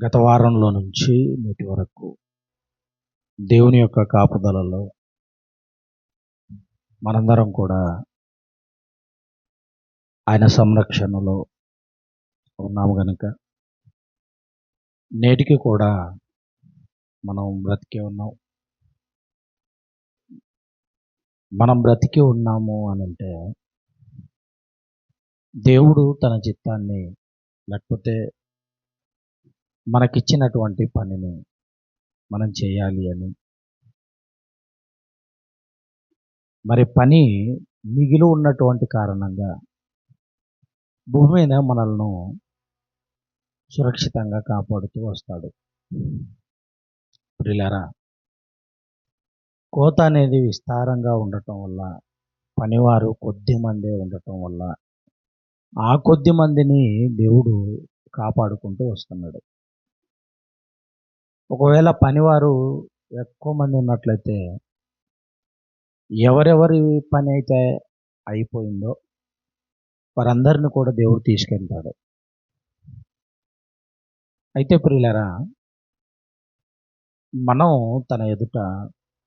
గత వారంలో నుంచి నేటి వరకు దేవుని యొక్క కాపుదలలో మనందరం కూడా ఆయన సంరక్షణలో ఉన్నాము గనుక నేటికి కూడా మనం బ్రతికే ఉన్నాం. మనం బ్రతికి ఉన్నాము అని అంటే దేవుడు తన చిత్తాన్ని లేకపోతే మనకిచ్చినటువంటి పనిని మనం చేయాలి అని, మరి పని మిగిలి ఉన్నటువంటి కారణంగా భూమి మీద మనల్ని సురక్షితంగా కాపాడుతూ వస్తాడు. ప్రియులారా, కోత అనేది విస్తారంగా ఉండటం వల్ల, పనివారు కొద్ది మందే ఉండటం వల్ల ఆ కొద్ది మందిని దేవుడు కాపాడుకుంటూ వస్తున్నాడు. ఒకవేళ పనివారు ఎక్కువ మంది ఉన్నట్లయితే ఎవరెవరి పని అయితే అయిపోయిందో వారందరిని కూడా దేవుడు తీసుకెళ్తాడు. అయితే ప్రియులారా, మనం తన ఎదుట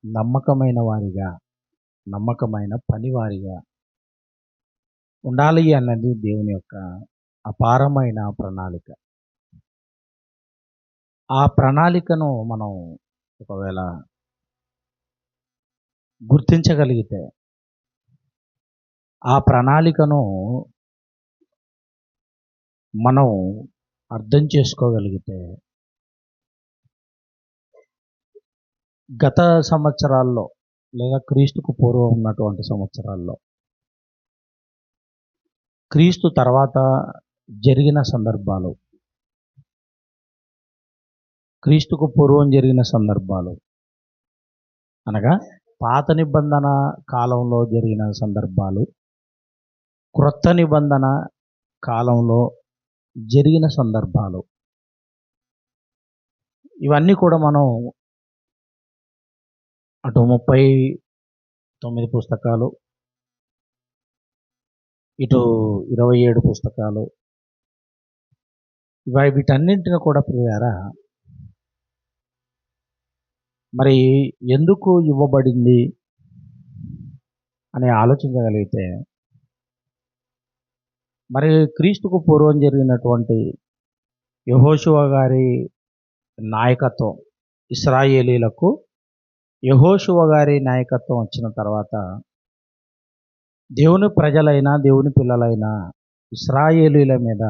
నమ్మకమైన వారిగా, నమ్మకమైన పనివారిగా ఉండాలి అన్నది దేవుని యొక్క అపారమైన ప్రణాళిక. ఆ ప్రణాళికను మనం ఒకవేళ గుర్తించగలిగితే, ఆ ప్రణాళికను మనం అర్థం చేసుకోగలిగితే, గత సంవత్సరాల్లో లేదా క్రీస్తుకు పూర్వం ఉన్నటువంటి సంవత్సరాల్లో, క్రీస్తు తర్వాత జరిగిన సందర్భాలు, క్రీస్తుకు పూర్వం జరిగిన సందర్భాలు అనగా పాత నిబంధన కాలంలో జరిగిన సందర్భాలు, క్రొత్త నిబంధన కాలంలో జరిగిన సందర్భాలు, ఇవన్నీ కూడా మనం అటు 39 పుస్తకాలు, ఇటు 27 పుస్తకాలు, వీటన్నింటిని కూడా ప్రియారా మరి ఎందుకు ఇవ్వబడింది అని ఆలోచించగలిగితే, మరి క్రీస్తుకు పూర్వం జరిగినటువంటి యెహోషువ గారి నాయకత్వం, ఇశ్రాయేలీలకు యెహోషువ గారి నాయకత్వం వచ్చిన తర్వాత దేవుని ప్రజలైన, దేవుని పిల్లలైన ఇశ్రాయేలీల మీద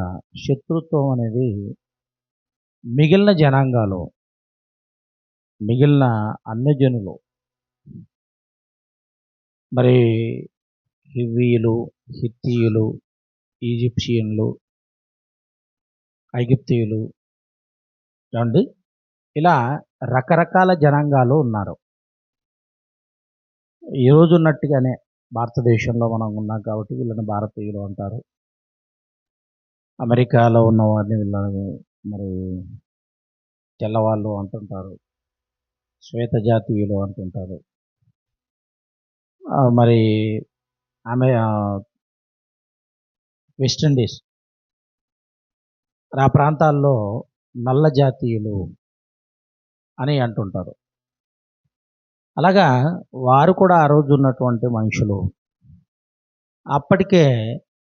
శత్రుత్వం అనేది మిగిలిన జనాంగాలు, మిగిలిన అన్యజనులు, మరి హివ్వీయులు, హిత్తీయులు, ఈజిప్షియన్లు, ఐగుప్తీయులు, చూడండి, ఇలా రకరకాల జనాంగాలు ఉన్నారు. ఈ రోజు ఉన్నట్టుగానే భారతదేశంలో మనం ఉన్నాం కాబట్టి వీళ్ళని భారతీయులు అంటారు. అమెరికాలో ఉన్న వారిని వీళ్ళని మరి తెల్లవాళ్ళు అంటుంటారు, శ్వేత జాతీయులు అంటుంటారు. మరి ఆమె వెస్టిండీస్ ఆ ప్రాంతాల్లో నల్ల జాతీయులు అని అంటుంటారు. అలాగా వారు కూడా ఆ రోజు ఉన్నటువంటి మనుషులు. అప్పటికే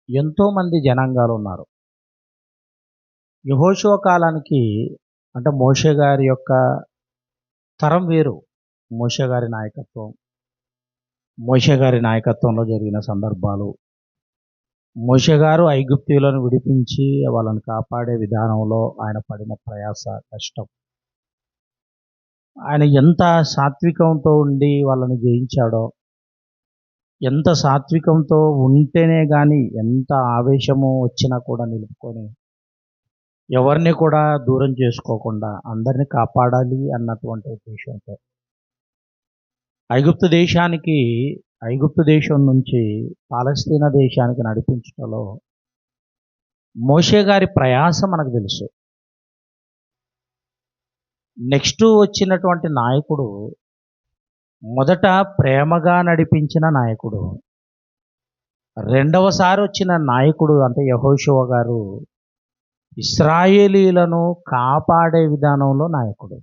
ఎంతోమంది జనాంగాలు ఉన్నారు. యెహోషువ కాలానికి అంటే మోషే గారి యొక్క తరం వేరు. మోషే గారి నాయకత్వంలో జరిగిన సందర్భాలు, మోషే గారు ఐగుప్తీయులను విడిపించి వాళ్ళని కాపాడే విధానంలో ఆయన పడిన ప్రయాస, కష్టం, ఆయన ఎంత సాత్వికంతో ఉండి వాళ్ళని జయించాడో, ఎంత సాత్వికంతో ఉంటేనే కానీ ఎంత ఆవేశము వచ్చినా కూడా నిలుపుకొని ఎవరిని కూడా దూరం చేసుకోకుండా అందరినీ కాపాడాలి అన్నటువంటి ఉద్దేశంతో ఐగుప్తు దేశం నుంచి పాలస్తీనా దేశానికి నడిపించడంలో మోషే గారి ప్రయాస మనకు తెలుసు. నెక్స్ట్ వచ్చినటువంటి నాయకుడు మొదట ప్రేమగా నడిపించిన నాయకుడు, రెండవసారి వచ్చిన నాయకుడు అంటే యెహోషువ గారు ఇశ్రాయేలీలను కాపాడే విధానంలో నాయకుడు.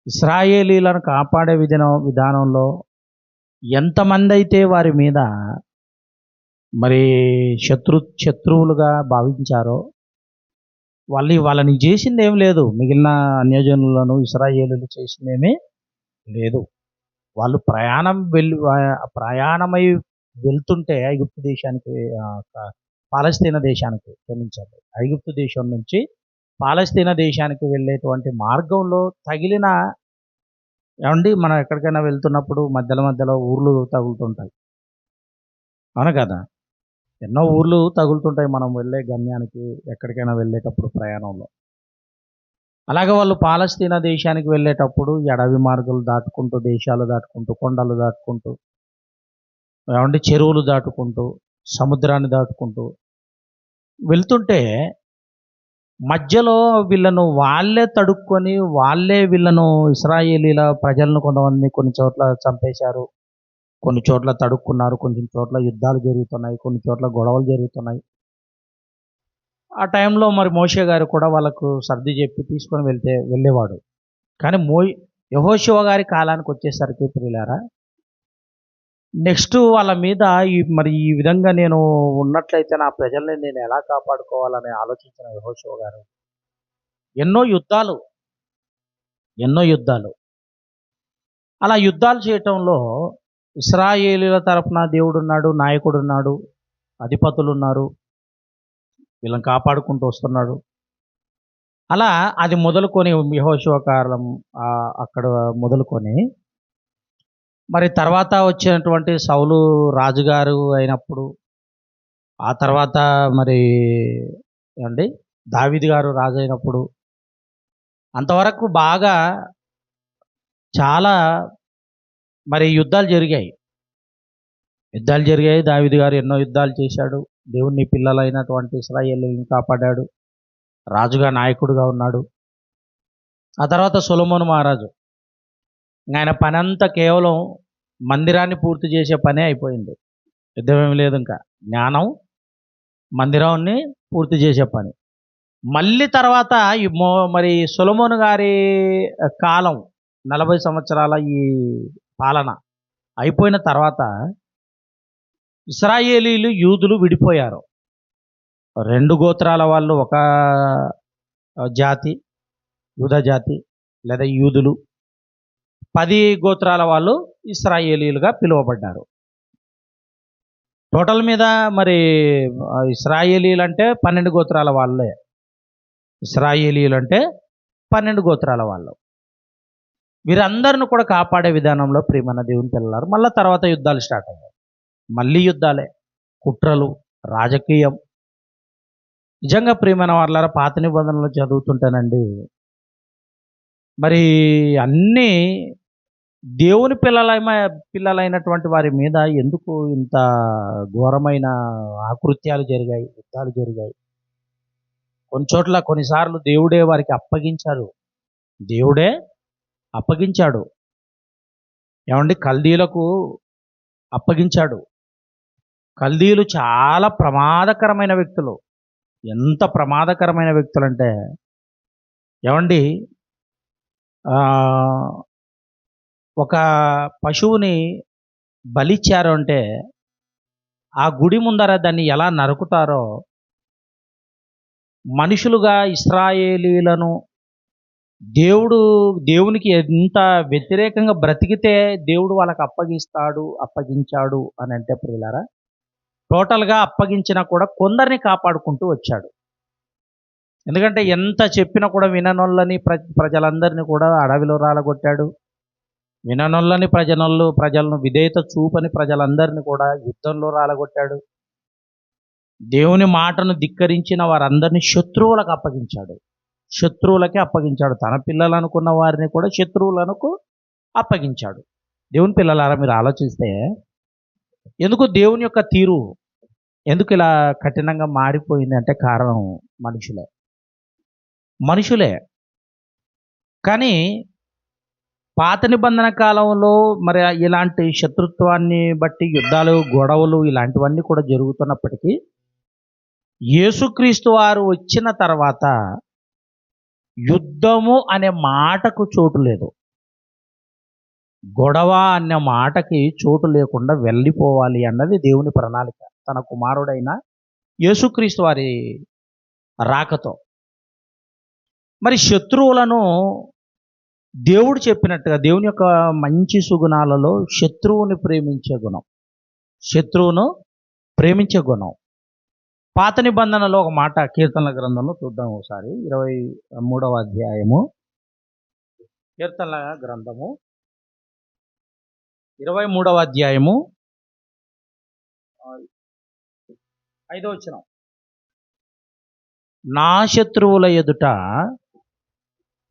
ఇశ్రాయేలీలను కాపాడే విధానంలో ఎంతమంది అయితే వారి మీద మరి శత్రువులుగా భావించారో వాళ్ళని చేసింది ఏం లేదు. మిగిలిన అన్యజనులను ఇశ్రాయేలీలు చేసిందేమీ లేదు. వాళ్ళు ప్రయాణమై వెళ్తుంటే ఐగుప్తు దేశానికి, పాలస్తీనా దేశానికి, క్షమించండి, ఐగుప్తు దేశం నుంచి పాలస్తీనా దేశానికి వెళ్ళేటువంటి మార్గంలో తగిలిన, ఏమండి, మనం ఎక్కడికైనా వెళ్తున్నప్పుడు మధ్యలో ఊర్లు తగులుతుంటాయి, అవును కదా? ఎన్నో ఊర్లు తగులుతుంటాయి మనం వెళ్ళే గమ్యానికి, ఎక్కడికైనా వెళ్ళేటప్పుడు ప్రయాణంలో. అలాగే వాళ్ళు పాలస్తీనా దేశానికి వెళ్ళేటప్పుడు అడవి మార్గాలు దాటుకుంటూ, దేశాలు దాటుకుంటూ, కొండలు దాటుకుంటూ, ఏమంటే చెరువులు దాటుకుంటూ, సముద్రాన్ని దాటుకుంటూ వెళ్తుంటే మధ్యలో వీళ్ళను వాళ్ళే తడుక్కొని, వీళ్ళను ఇశ్రాయేలీల ప్రజలను కొంతమంది కొన్ని చోట్ల చంపేశారు, కొన్ని చోట్ల తడుక్కున్నారు, కొన్ని చోట్ల యుద్ధాలు జరుగుతున్నాయి, కొన్ని చోట్ల గొడవలు జరుగుతున్నాయి. ఆ టైంలో మరి మోషే గారు కూడా వాళ్ళకు సర్ది చెప్పి తీసుకొని వెళ్ళేవాడు. కానీ యెహోషువ గారి కాలానికి వచ్చేసరికి ప్రియులారా, నెక్స్ట్ వాళ్ళ మీద ఈ విధంగా నేను ఉన్నట్లయితే నా ప్రజల్ని నేను ఎలా కాపాడుకోవాలని ఆలోచించిన యెహోషువ గారు ఎన్నో యుద్ధాలు అలా యుద్ధాలు చేయటంలో ఇశ్రాయేలీల తరపున దేవుడున్నాడు, నాయకుడున్నాడు, అధిపతులు ఉన్నారు, వీళ్ళని కాపాడుకుంటూ వస్తున్నాడు. అలా అది మొదలుకొని యెహోషువ కాలం అక్కడ మొదలుకొని మరి తర్వాత వచ్చినటువంటి సౌలు రాజుగారు అయినప్పుడు, ఆ తర్వాత మరి ఏమండి దావీదు గారు రాజు అయినప్పుడు, అంతవరకు బాగా చాలా మరి యుద్ధాలు జరిగాయి. దావీదు గారు ఎన్నో యుద్ధాలు చేశాడు, దేవుని పిల్లలైనటువంటి ఇశ్రాయేలుని కాపాడాడు, రాజుగా నాయకుడుగా ఉన్నాడు. ఆ తర్వాత సొలొమోను మహారాజు, ఆయన పని అంతా కేవలం మందిరాన్ని పూర్తి చేసే పనే అయిపోయింది, యుద్ధమేమి లేదు. ఇంకా జ్ఞానం, మందిరాన్ని పూర్తి చేసే పని. మళ్ళీ తర్వాత మరి సొలొమోను గారి కాలం 40 సంవత్సరాల ఈ పాలన అయిపోయిన తర్వాత ఇశ్రాయేలీలు, యూదులు విడిపోయారు. 2 గోత్రాల వాళ్ళు ఒక జాతి, యూదా జాతి లేదా యూదులు, 10 గోత్రాల వాళ్ళు ఇశ్రాయేలీలుగా పిలువబడ్డారు. టోటల్ మీద మరి ఇశ్రాయేలీలు అంటే 12 గోత్రాల వాళ్ళే. ఇశ్రాయేలీలు అంటే 12 గోత్రాల వాళ్ళు. వీరందరిని కూడా కాపాడే విధానంలో ప్రియమైన దేవుని పిల్లలారు మళ్ళీ తర్వాత యుద్ధాలు స్టార్ట్ అయ్యాయి. మళ్ళీ యుద్ధాలే, కుట్రలు, రాజకీయం. నిజంగా ప్రియమైన వాళ్ళారా, పాత నిబంధనలు చదువుతుంటానండి, మరి అన్నీ దేవుని పిల్లలైనటువంటి వారి మీద ఎందుకు ఇంత ఘోరమైన ఆకృత్యాలు జరిగాయి, యుద్ధాలు జరిగాయి. కొన్ని చోట్ల కొన్నిసార్లు దేవుడే వారికి అప్పగించాడు. ఏమండి, కల్దీలకు అప్పగించాడు. కల్దీలు చాలా ప్రమాదకరమైన వ్యక్తులు. ఎంత ప్రమాదకరమైన వ్యక్తులు అంటే, ఏమండి, ఒక పశువుని బలిచ్చారు అంటే ఆ గుడి ముందర దాన్ని ఎలా నరుకుతారో, మనుషులుగా ఇశ్రాయేలీలను దేవునికి ఎంత వ్యతిరేకంగా బ్రతికితే దేవుడు వాళ్ళకి అప్పగించాడు అని అంటే ప్రియులారా, టోటల్గా అప్పగించినా కూడా కొందరిని కాపాడుకుంటూ వచ్చాడు. ఎందుకంటే ఎంత చెప్పినా కూడా విననొల్లని ప్రజలందరినీ కూడా అడవిలో రాలగొట్టాడు. విననొల్లని ప్రజలను విధేయత చూపని ప్రజలందరినీ కూడా యుద్ధంలో రాలగొట్టాడు. దేవుని మాటను ధిక్కరించిన వారందరినీ శత్రువులకి అప్పగించాడు. తన పిల్లలు అనుకున్న వారిని కూడా శత్రువులకు అప్పగించాడు. దేవుని పిల్లలారా, మీరు ఆలోచిస్తే ఎందుకు దేవుని యొక్క తీరు ఎందుకు ఇలా కఠినంగా మారిపోయింది అంటే కారణం మనుషులే. కానీ పాత నిబంధన కాలంలో మరి ఇలాంటి శత్రుత్వాన్ని బట్టి యుద్ధాలు, గొడవలు ఇలాంటివన్నీ కూడా జరుగుతున్నప్పటికీ యేసుక్రీస్తు వారు వచ్చిన తర్వాత యుద్ధము అనే మాటకు చోటు లేదు. గొడవ అనే మాటకి చోటు లేకుండా వెళ్ళిపోవాలి అన్నది దేవుని ప్రణాళిక తన కుమారుడైన యేసుక్రీస్తు వారి రాకతో. మరి శత్రువులను దేవుడు చెప్పినట్టుగా దేవుని యొక్క మంచి సుగుణాలలో శత్రువుని ప్రేమించే గుణం, శత్రువును ప్రేమించే గుణం. పాత నిబంధనలో ఒక మాట కీర్తనల గ్రంథంలో చూద్దాం ఒకసారి. 23వ అధ్యాయము, కీర్తనల గ్రంథము 23వ అధ్యాయము 5వ వచనం. నా శత్రువుల ఎదుట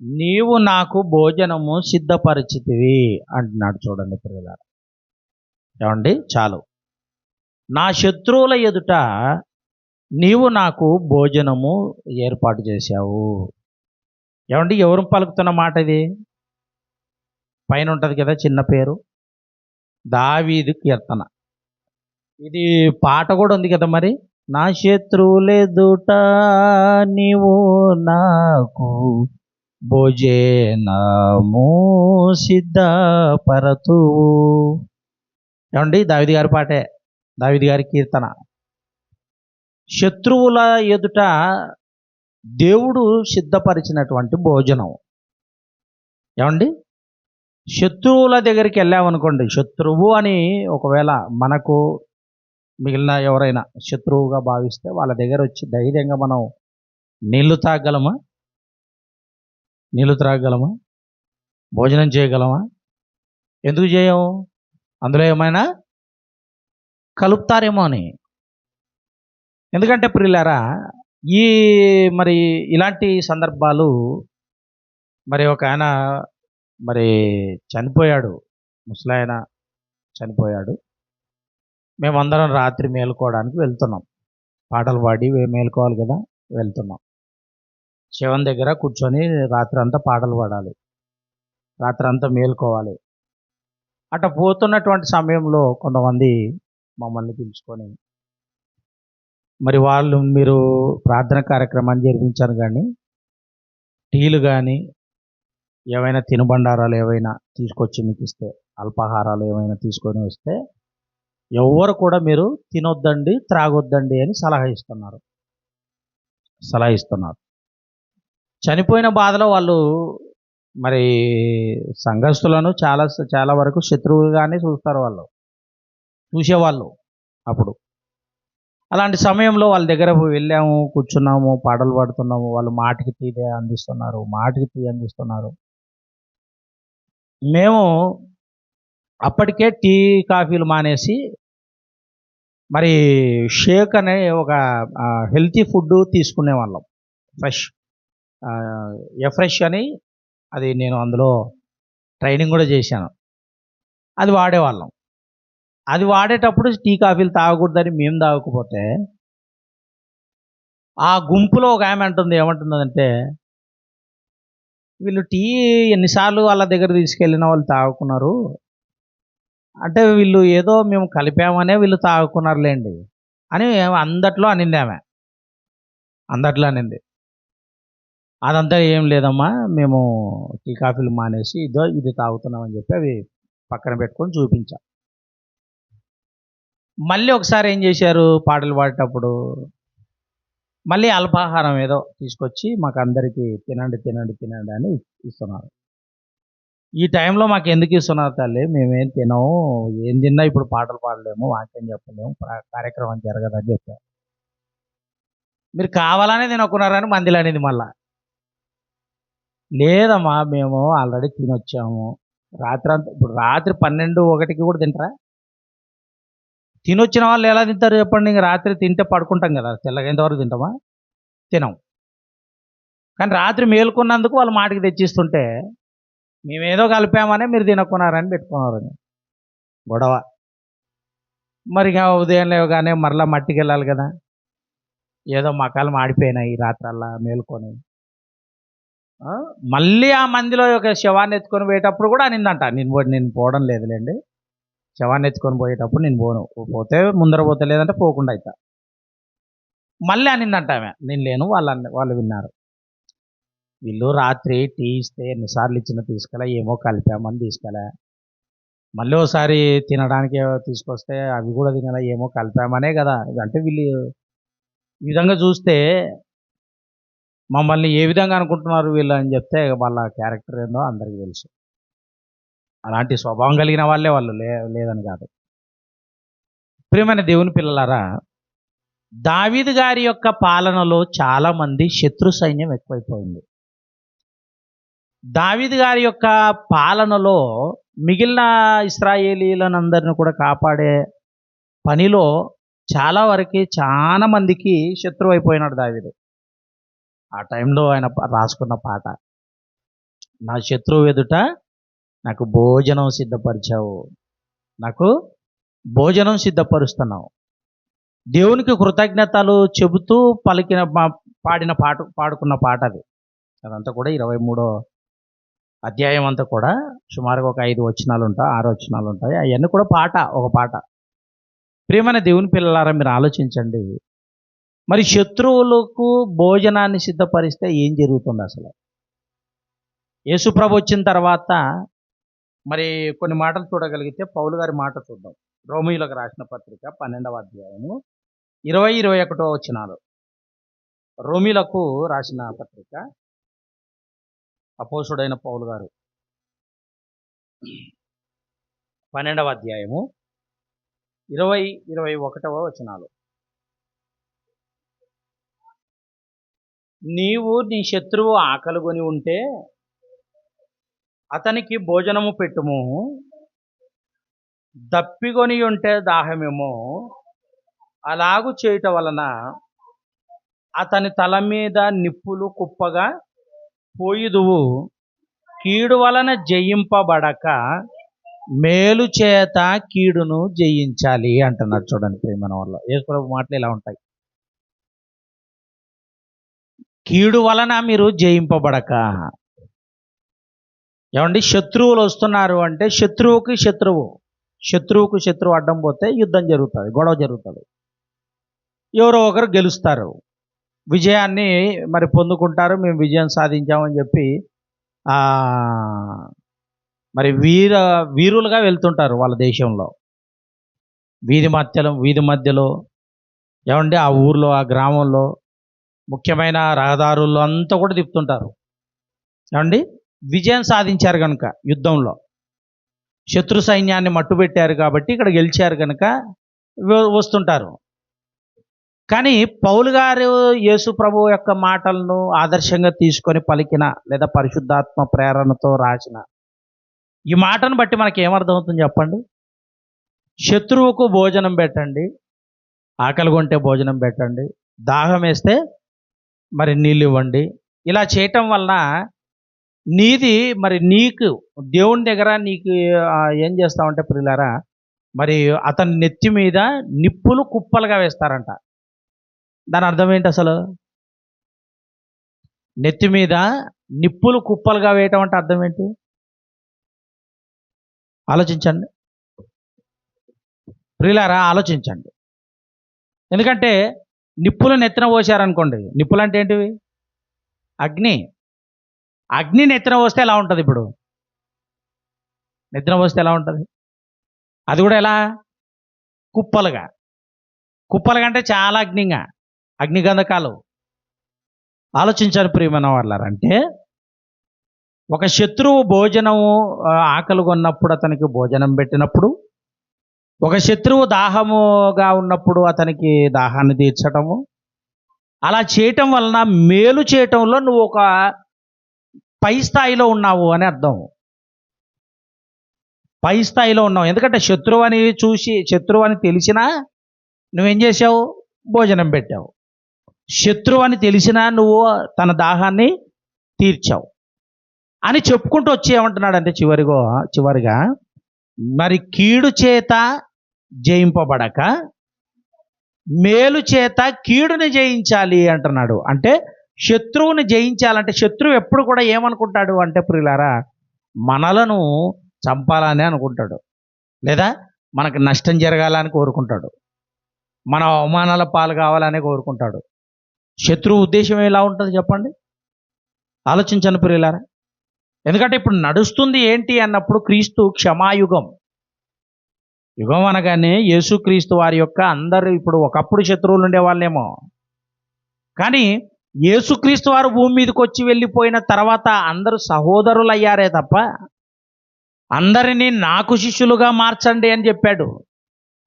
నీవు నాకు భోజనము సిద్ధపరిచితివి అంటున్నాడు. చూడండి ప్రియులారా, ఏమండి, చాలు. నా శత్రువుల ఎదుట నీవు నాకు భోజనము ఏర్పాటు చేశావు. ఏమండి, ఎవరు పలుకుతున్న మాట ఇది? పైన ఉంటుంది కదా చిన్న పేరు, దావీదు కీర్తన. ఇది పాట కూడా ఉంది కదా మరి. నా శత్రువులెదుట నీవు నాకు భోజనము సిద్ధపరతువు. ఏమండి, దావీదు గారి పాటే, దావీదు గారి కీర్తన. శత్రువుల ఎదుట దేవుడు సిద్ధపరిచినటువంటి భోజనం. ఏమండి, శత్రువుల దగ్గరికి వెళ్ళామనుకోండి, శత్రువు అని ఒకవేళ మనకు మిగిలిన ఎవరైనా శత్రువుగా భావిస్తే వాళ్ళ దగ్గర వచ్చి ధైర్యంగా మనం నీళ్లు తాగలమా? నీళ్లు త్రాగలమా? భోజనం చేయగలమా? ఎందుకు చేయము? అందులో ఏమైనా కలుపుతారేమో అని. ఎందుకంటే ప్రియులారా, ఈ మరి ఇలాంటి సందర్భాలు, మరి ఒక ఆయన మరి చనిపోయాడు, ముసలాయన చనిపోయాడు. మేమందరం రాత్రి మేలుకోవడానికి వెళ్తున్నాం, పాటలు పాడి మేలుకోవాలి కదా, వెళ్తున్నాం. శవం దగ్గర కూర్చొని రాత్రి అంతా పాటలు పాడాలి, రాత్రి అంతా మేలుకోవాలి. అట్లా పోతున్నటువంటి సమయంలో కొంతమంది మమ్మల్ని పిలుచుకొని, మరి వాళ్ళు మీరు ప్రార్థన కార్యక్రమాన్ని జరిపించారు కానీ టీలు కానీ ఏవైనా తినుబండారాలు ఏవైనా తీసుకొచ్చి మీకు ఇస్తే, అల్పాహారాలు ఏమైనా తీసుకొని వస్తే ఎవరు కూడా మీరు తినొద్దండి, త్రాగొద్దండి అని సలహా ఇస్తున్నారు. చనిపోయిన బాధలో వాళ్ళు మరి సంఘస్థులను చాలా వరకు శత్రువుగానే చూస్తారు, వాళ్ళు చూసేవాళ్ళు. అప్పుడు అలాంటి సమయంలో వాళ్ళ దగ్గర వెళ్ళాము, కూర్చున్నాము, పాటలు పాడుతున్నాము. వాళ్ళు మాటికి టీ అందిస్తున్నారు. మేము అప్పటికే టీ కాఫీలు మానేసి మరి షేక్ అనే ఒక హెల్తీ ఫుడ్ తీసుకునే వాళ్ళం. ఫ్రెష్ అని, అది నేను అందులో ట్రైనింగ్ కూడా చేశాను. అది వాడేవాళ్ళం. అది వాడేటప్పుడు టీ కాఫీలు తాగకూడదని మేము తాగకపోతే ఆ గుంపులో ఒక ఆమె ఏమంటుందంటే, వీళ్ళు టీ ఎన్నిసార్లు వాళ్ళ దగ్గర తీసుకెళ్ళిన వాళ్ళు తాగుకున్నారు అంటే, వీళ్ళు ఏదో మేము కలిపామనే వీళ్ళు తాగుకున్నారులేండి అని అందట్లో అనింది ఆమె. అదంతా ఏం లేదమ్మా, మేము టీ కాఫీలు మానేసి ఇది తాగుతున్నామని చెప్పి అవి పక్కన పెట్టుకొని చూపించాం. మళ్ళీ ఒకసారి ఏం చేశారు, పాటలు పాడేటప్పుడు మళ్ళీ అల్పాహారం ఏదో తీసుకొచ్చి మాకు అందరికీ తినండి అని ఇస్తున్నారు. ఈ టైంలో మాకు ఎందుకు ఇస్తున్నారు తల్లి, మేమేం తినము, ఏం తిన్నా ఇప్పుడు పాటలు పాడలేము, వాక్యం చెప్పలేము, కార్యక్రమం జరగదని చెప్పారు. మీరు కావాలనే తినకున్నారని మందిలో అనేది. మళ్ళా లేదమ్మా, మేము ఆల్రెడీ తినొచ్చాము, ఇప్పుడు రాత్రి 12, 1కి కూడా తింటారా? తినొచ్చిన వాళ్ళు ఎలా తింటారు చెప్పండి? ఇంక రాత్రి తింటే పడుకుంటాం కదా, తెల్లగైనంతవరకు తింటామా? తినం. కానీ రాత్రి మేలుకున్నందుకు వాళ్ళు మాటికి తెచ్చిస్తుంటే మేమేదో కలిపామనే మీరు తినకున్నారని పెట్టుకున్నారని గొడవ. మరి ఉదయం లేవగానే మరలా మట్టికి వెళ్ళాలి కదా, ఏదో మకాలు మాడిపోయినాయి రాత్రల్లా మేలుకొని. మళ్ళీ ఆ మందిలో ఒక శవాన్ని ఎత్తుకొని పోయేటప్పుడు కూడా అనిందంట, నేను పోవడం లేదులేండి, శవాన్ని ఎత్తుకొని పోయేటప్పుడు నేను పోతే ముందర పోతే లేదంటే పోకుండా అవుతా. మళ్ళీ అనిందంట ఆమె, నేను లేను, వాళ్ళు విన్నారు. వీళ్ళు రాత్రి టీ ఇస్తే ఎన్నిసార్లు ఇచ్చిన తీసుకెళ్ళా, ఏమో కలిపామని తీసుకెళ్ళా, మళ్ళీ ఒకసారి తినడానికి తీసుకొస్తే అవి కూడా తినలే, ఏమో కలిపామనే కదా. అంటే వీళ్ళు ఈ విధంగా చూస్తే మమ్మల్ని ఏ విధంగా అనుకుంటున్నారు వీళ్ళు అని చెప్తే వాళ్ళ క్యారెక్టర్ ఏందో అందరికీ తెలుసు. అలాంటి స్వభావం కలిగిన వాళ్ళే వాళ్ళు, లేదని కాదు. ప్రియమైన దేవుని పిల్లలారా, దావీదు గారి యొక్క పాలనలో చాలామంది శత్రు సైన్యం ఎక్కువైపోయింది. దావీదు గారి యొక్క పాలనలో మిగిలిన ఇశ్రాయేలీలందరిని కూడా కాపాడే పనిలో చాలా వరకు చాలా మందికి శత్రువు అయిపోయినాడు దావీదు. ఆ టైంలో ఆయన రాసుకున్న పాట, నా శత్రువు ఎదుట నాకు భోజనం సిద్ధపరిచావు, నాకు భోజనం సిద్ధపరుస్తున్నావు. దేవునికి కృతజ్ఞతలు చెబుతూ పాడుకున్న పాట అది. అదంతా కూడా 23వ అధ్యాయం అంతా కూడా సుమారుగా ఒక 5 వచనాలు ఉంటాయి, 6 వచనాలు ఉంటాయి. అవన్నీ కూడా ఒక పాట. ప్రియమైన దేవుని పిల్లలారా, మీరు ఆలోచించండి, మరి శత్రువులకు భోజనాన్ని సిద్ధపరిస్తే ఏం జరుగుతుంది అసలు? యేసుప్రభు వచ్చిన తర్వాత మరి కొన్ని మాటలు చూడగలిగితే పౌలు గారి మాట చూద్దాం. రోమీయులకు రాసిన పత్రిక 12వ అధ్యాయము 20-21 వచనాలు. రోమీలకు రాసిన పత్రిక అపోస్తుడైన పౌలు గారు 12వ అధ్యాయము 20-21 వచనాలు. నీవు నీ శత్రువు ఆకలిగొని ఉంటే అతనికి భోజనము పెట్టుము, దప్పిగొని ఉంటే దాహమేమో, అలాగు చేయటం వలన అతని తల మీద నిప్పులు కుప్పగా పోయిదువు, కీడు వలన జయింపబడక మేలు చేత కీడును జయించాలి అంటున్నారు. చూడండి ప్రియమైన వాళ్ళు, యేసుప్రభు మాటలు ఇలా ఉంటాయి. కీడు వలన మీరు జయింపబడక. ఏమండి, శత్రువులు వస్తున్నారు అంటే శత్రువుకు శత్రువు అడ్డం పోతే యుద్ధం జరుగుతుంది, గొడవ జరుగుతుంది. ఎవరో ఒకరు గెలుస్తారు, విజయాన్ని మరి పొందుకుంటారు, మేము విజయం సాధించామని చెప్పి మరి వీరులుగా వెళ్తుంటారు వాళ్ళ దేశంలో. వీధి మధ్యలో ఏమండి, ఆ ఊర్లో ఆ గ్రామంలో ముఖ్యమైన రహదారుల్లో అంతా కూడా తిప్పుతుంటారు. ఏమండి, విజయం సాధించారు కనుక యుద్ధంలో, శత్రు సైన్యాన్ని మట్టుబెట్టారు కాబట్టి ఇక్కడ గెలిచారు కనుక వస్తుంటారు. కానీ పౌలు గారు యేసు ప్రభు యొక్క మాటలను ఆదర్శంగా తీసుకొని పలికిన లేదా పరిశుద్ధాత్మ ప్రేరణతో రాసిన ఈ మాటను బట్టి మనకి ఏమర్థమవుతుంది చెప్పండి? శత్రువుకు భోజనం పెట్టండి, ఆకలి కొంటే భోజనం పెట్టండి, దాహం వేస్తే మరి నీళ్ళు ఇవ్వండి. ఇలా చేయటం వలన నీకు దేవుని దగ్గర నీకు ఏం చేస్తామంటే ప్రియులారా, మరి అతని నెత్తి మీద నిప్పులు కుప్పలుగా వేస్తారంట. దాని అర్థం ఏంటి అసలు? నెత్తి మీద నిప్పులు కుప్పలుగా వేయటం అంటే అర్థం ఏంటి? ఆలోచించండి ప్రియులారా, ఆలోచించండి. ఎందుకంటే నిప్పులు నెత్తిన పోసారనుకోండి, నిప్పులు అంటే ఏంటివి? అగ్ని నెత్తిన పోస్తే ఎలా ఉంటుంది? ఇప్పుడు నెత్తిన పోస్తే ఎలా ఉంటుంది? అది కూడా ఎలా? కుప్పలుగా అంటే చాలా అగ్నిగంధకాలు. ఆలోచించారు ప్రియమైన వాళ్ళారంటే, ఒక శత్రువు భోజనము ఆకలి కొన్నప్పుడు అతనికి భోజనం పెట్టినప్పుడు, ఒక శత్రువు దాహముగా ఉన్నప్పుడు అతనికి దాహాన్ని తీర్చటము, అలా చేయటం వలన మేలు చేయటంలో నువ్వు ఒక పై స్థాయిలో ఉన్నావు అని అర్థం. పై స్థాయిలో ఉన్నావు. ఎందుకంటే శత్రువు అని తెలిసినా నువ్వేం చేసావు? భోజనం పెట్టావు. శత్రువు అని తెలిసినా నువ్వు తన దాహాన్ని తీర్చావు అని చెప్పుకుంటూ వచ్చి ఏమంటున్నాడంటే చివరిగా మరి కీడు చేత జయింపబడక మేలు చేత కీడుని జయించాలి అంటున్నాడు. అంటే శత్రువుని జయించాలంటే, శత్రువు ఎప్పుడు కూడా ఏమనుకుంటాడు అంటే ప్రియులారా, మనలను చంపాలని అనుకుంటాడు, లేదా మనకు నష్టం జరగాలని కోరుకుంటాడు, మన అవమానాల పాలు కావాలని కోరుకుంటాడు. శత్రువు ఉద్దేశం ఎలా ఉంటుంది చెప్పండి, ఆలోచించండి ప్రియులారా. ఎందుకంటే ఇప్పుడు నడుస్తుంది ఏంటి అన్నప్పుడు క్రీస్తు క్షమాయుగం. యుగం అనగానే యేసుక్రీస్తు వారి యొక్క అందరూ ఇప్పుడు ఒకప్పుడు శత్రువులు ఉండేవాళ్ళేమో, కానీ యేసుక్రీస్తు వారు భూమి మీదకి వచ్చి వెళ్ళిపోయిన తర్వాత అందరూ సహోదరులు అయ్యారే తప్ప అందరినీ నాకు శిష్యులుగా మార్చండి అని చెప్పాడు.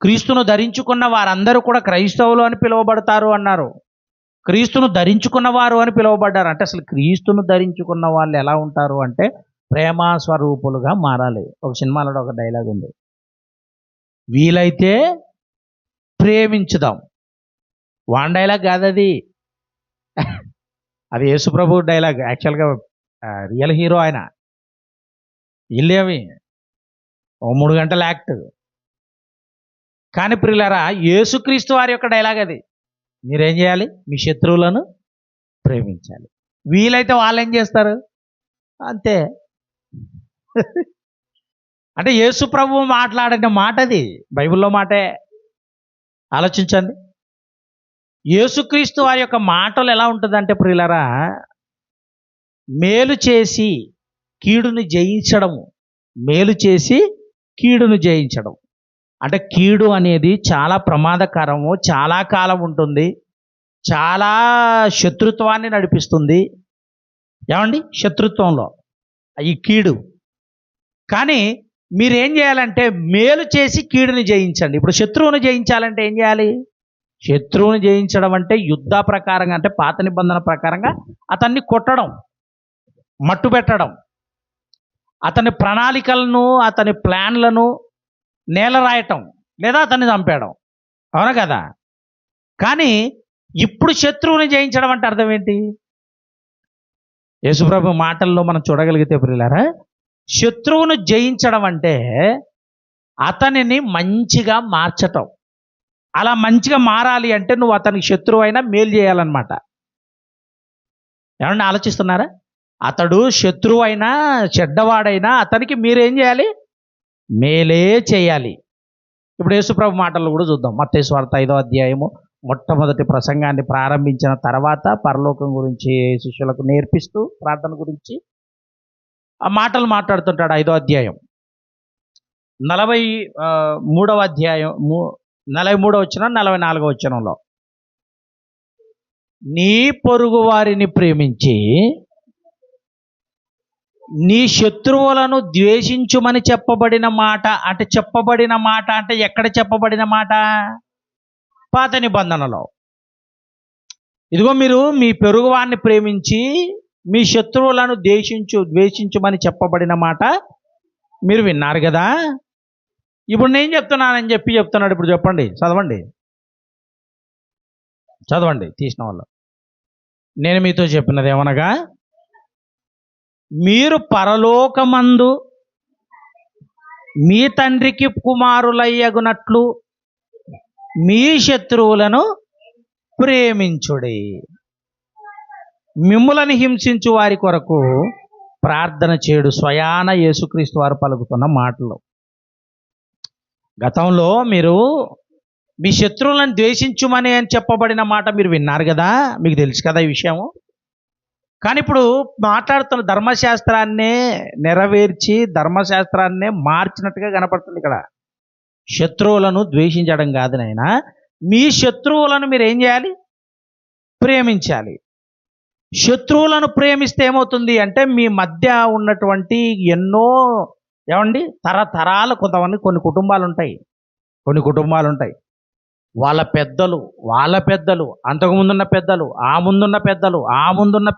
క్రీస్తును ధరించుకున్న వారందరూ కూడా క్రైస్తవులు అని పిలువబడతారు అన్నారు. క్రీస్తును ధరించుకున్న వారు అని పిలువబడ్డారు. అంటే అసలు క్రీస్తును ధరించుకున్న వాళ్ళు ఎలా ఉంటారు అంటే ప్రేమ స్వరూపులుగా మారాలి. ఒక సినిమాలో ఒక డైలాగ్ ఉంది, వీలైతే ప్రేమించుదాం. వాన్ డైలాగ్ కాదు అది, అది యేసుప్రభు డైలాగ్. యాక్చువల్గా రియల్ హీరో ఆయన. ఇల్లేమి 3 గంటల యాక్ట్. కానీ ప్రియులారా యేసుక్రీస్తు వారి యొక్క డైలాగ్ అది. మీరేం చేయాలి? మీ శత్రువులను ప్రేమించాలి. వీలైతే వాళ్ళు ఏం చేస్తారు అంతే. అంటే యేసు ప్రభువు మాట్లాడిన మాట అది, బైబిల్లో మాటే. ఆలోచించండి. యేసుక్రీస్తు వారి యొక్క మాటలు ఎలా ఉంటుందంటే ప్రియులారా, మేలు చేసి కీడుని జయించడము, మేలు చేసి కీడును జయించడం. అంటే కీడు అనేది చాలా ప్రమాదకరము, చాలా కాలం ఉంటుంది, చాలా శత్రుత్వాన్ని నడిపిస్తుంది. ఏమండి? శత్రుత్వంలో ఈ కీడు. కానీ మీరేం చేయాలంటే మేలు చేసి కీడుని జయించండి. ఇప్పుడు శత్రువును జయించాలంటే ఏం చేయాలి? శత్రువుని జయించడం అంటే యుద్ధ ప్రకారంగా, అంటే పాత నిబంధన ప్రకారంగా అతన్ని కొట్టడం, మట్టు పెట్టడం, అతని ప్రణాళికలను అతని ప్లాన్లను నేల రాయటం, లేదా అతన్ని చంపేయడం. అవునా కదా? కానీ ఇప్పుడు శత్రువుని జయించడం అంటే అర్థం ఏంటి? యేసుప్రభు మాటల్లో మనం చూడగలిగితే ప్రియులారా, శత్రువును జయించడం అంటే అతనిని మంచిగా మార్చటం. అలా మంచిగా మారాలి అంటే నువ్వు అతనికి శత్రువు అయినా మేలు చేయాలన్నమాట. ఏమన్నా ఆలోచిస్తున్నారా? అతడు శత్రువు అయినా చెడ్డవాడైనా అతనికి మీరేం చేయాలి? మేలే చేయాలి. ఇప్పుడు యేసుప్రభు మాటలు కూడా చూద్దాం. మత్తయి సువార్త 5వ అధ్యాయము మొట్టమొదటి ప్రసంగాన్ని ప్రారంభించిన తర్వాత పరలోకం గురించి శిష్యులకు నేర్పిస్తూ ప్రార్థన గురించి ఆ మాటలు మాట్లాడుతుంటాడు. 5వ అధ్యాయం 43వ అధ్యాయం 43వ వచనం 44వ వచనంలో, నీ పొరుగు వారిని ప్రేమించి నీ శత్రువులను ద్వేషించుమని చెప్పబడిన మాట. అంటే చెప్పబడిన మాట అంటే ఎక్కడ చెప్పబడిన మాట? పాత నిబంధనలో. ఇదిగో మీరు మీ పొరుగువారిని ప్రేమించి మీ శత్రువులను ద్వేషించుమని చెప్పబడిన మాట మీరు విన్నారు కదా. ఇప్పుడు నేను చెప్తున్నానని చెప్తున్నాడు. ఇప్పుడు చెప్పండి, చదవండి తీసిన వాళ్ళు. నేను మీతో చెప్పినది ఏమనగా, మీరు పరలోకమందు మీ తండ్రికి కుమారులయ్యగునట్లు మీ శత్రువులను ప్రేమించుడి, మిమ్ములను హింసించు వారి కొరకు ప్రార్థన చేయుడు. స్వయాన యేసుక్రీస్తు వారు పలుకుతున్న మాటలు. గతంలో మీరు మీ శత్రువులను ద్వేషించుమని అని చెప్పబడిన మాట మీరు విన్నారు కదా, మీకు తెలుసు కదా ఈ విషయము. కానీ ఇప్పుడు మాట్లాడుతున్న ధర్మశాస్త్రాన్నే నెరవేర్చి ధర్మశాస్త్రాన్నే మార్చినట్టుగా కనపడుతుంది ఇక్కడ. శత్రువులను ద్వేషించడం కాదు నాయనా, మీ శత్రువులను మీరు ఏం చేయాలి? ప్రేమించాలి. శత్రువులను ప్రేమిస్తే ఏమవుతుంది అంటే మీ మధ్య ఉన్నటువంటి ఎన్నో తరతరాలు కొన్ని కుటుంబాలు ఉంటాయి. వాళ్ళ పెద్దలు, అంతకుముందున్న పెద్దలు, ఆ ముందున్న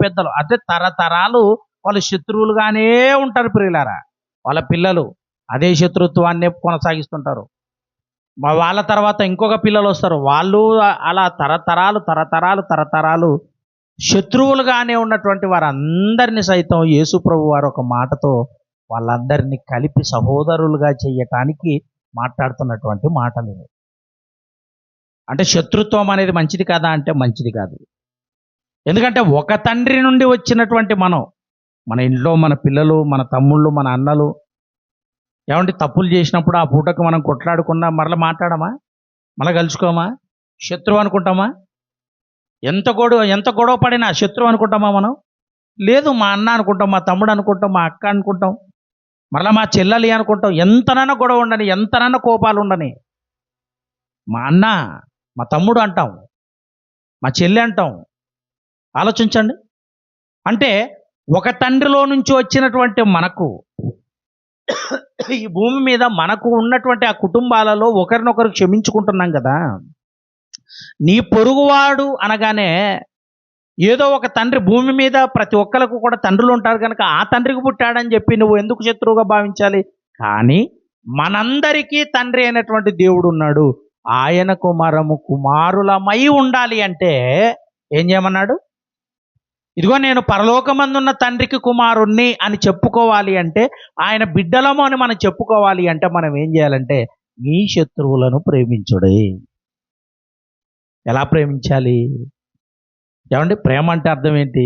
పెద్దలు, అంటే తరతరాలు వాళ్ళు శత్రువులుగానే ఉంటారు ప్రియులారా. వాళ్ళ పిల్లలు అదే శత్రుత్వాన్ని కొనసాగిస్తుంటారు. వాళ్ళ తర్వాత ఇంకొక పిల్లలు వస్తారు, వాళ్ళు అలా తరతరాలు శత్రువులుగానే ఉన్నటువంటి వారందరినీ సైతం యేసు ప్రభు వారు ఒక మాటతో వాళ్ళందరినీ కలిపి సహోదరులుగా చేయటానికి మాట్లాడుతున్నటువంటి మాటలు. అంటే శత్రుత్వం అనేది మంచిది కాదా అంటే మంచిది కాదు. ఎందుకంటే ఒక తండ్రి నుండి వచ్చినటువంటి మన ఇంట్లో మన పిల్లలు, మన తమ్ముళ్ళు, మన అన్నలు తప్పులు చేసినప్పుడు ఆ పూటకు మనం కొట్లాడుకున్నా మరలా మాట్లాడమా? మళ్ళీ కలుసుకోమా? శత్రువు అనుకుంటామా? ఎంత గొడవ పడినా శత్రువు అనుకుంటామా మనం? లేదు, మా అన్న అనుకుంటాం, మా తమ్ముడు అనుకుంటాం, మా అక్క అనుకుంటాం, మరలా మా చెల్లెలి అనుకుంటాం. ఎంతనన్నా గొడవ ఉండని, ఎంతనన్నా కోపాలు ఉండని, మా అన్న, మా తమ్ముడు అంటాం, మా చెల్లి అంటాం. ఆలోచించండి. అంటే ఒక తండ్రిలో నుంచి వచ్చినటువంటి మనకు, ఈ భూమి మీద మనకు ఉన్నటువంటి ఆ కుటుంబాలలో ఒకరినొకరు క్షమించుకుంటున్నాం కదా. నీ పొరుగువాడు అనగానే ఏదో ఒక తండ్రి, భూమి మీద ప్రతి ఒక్కరికి కూడా తండ్రులు ఉంటారు కనుక ఆ తండ్రికి పుట్టాడని చెప్పి నువ్వు ఎందుకు శత్రువుగా భావించాలి? కానీ మనందరికీ తండ్రి అయినటువంటి దేవుడు ఉన్నాడు. ఆయనకు మనము కుమారులమై ఉండాలి అంటే ఏం చేయమన్నాడు? ఇదిగో నేను పరలోకమందున్న తండ్రికి కుమారుణ్ణి అని చెప్పుకోవాలి అంటే, ఆయన బిడ్డలము అని మనం చెప్పుకోవాలి అంటే మనం ఏం చేయాలంటే, నీ శత్రువులను ప్రేమించుడే. ఎలా ప్రేమించాలి? ఏమండి, ప్రేమ అంటే అర్థం ఏంటి?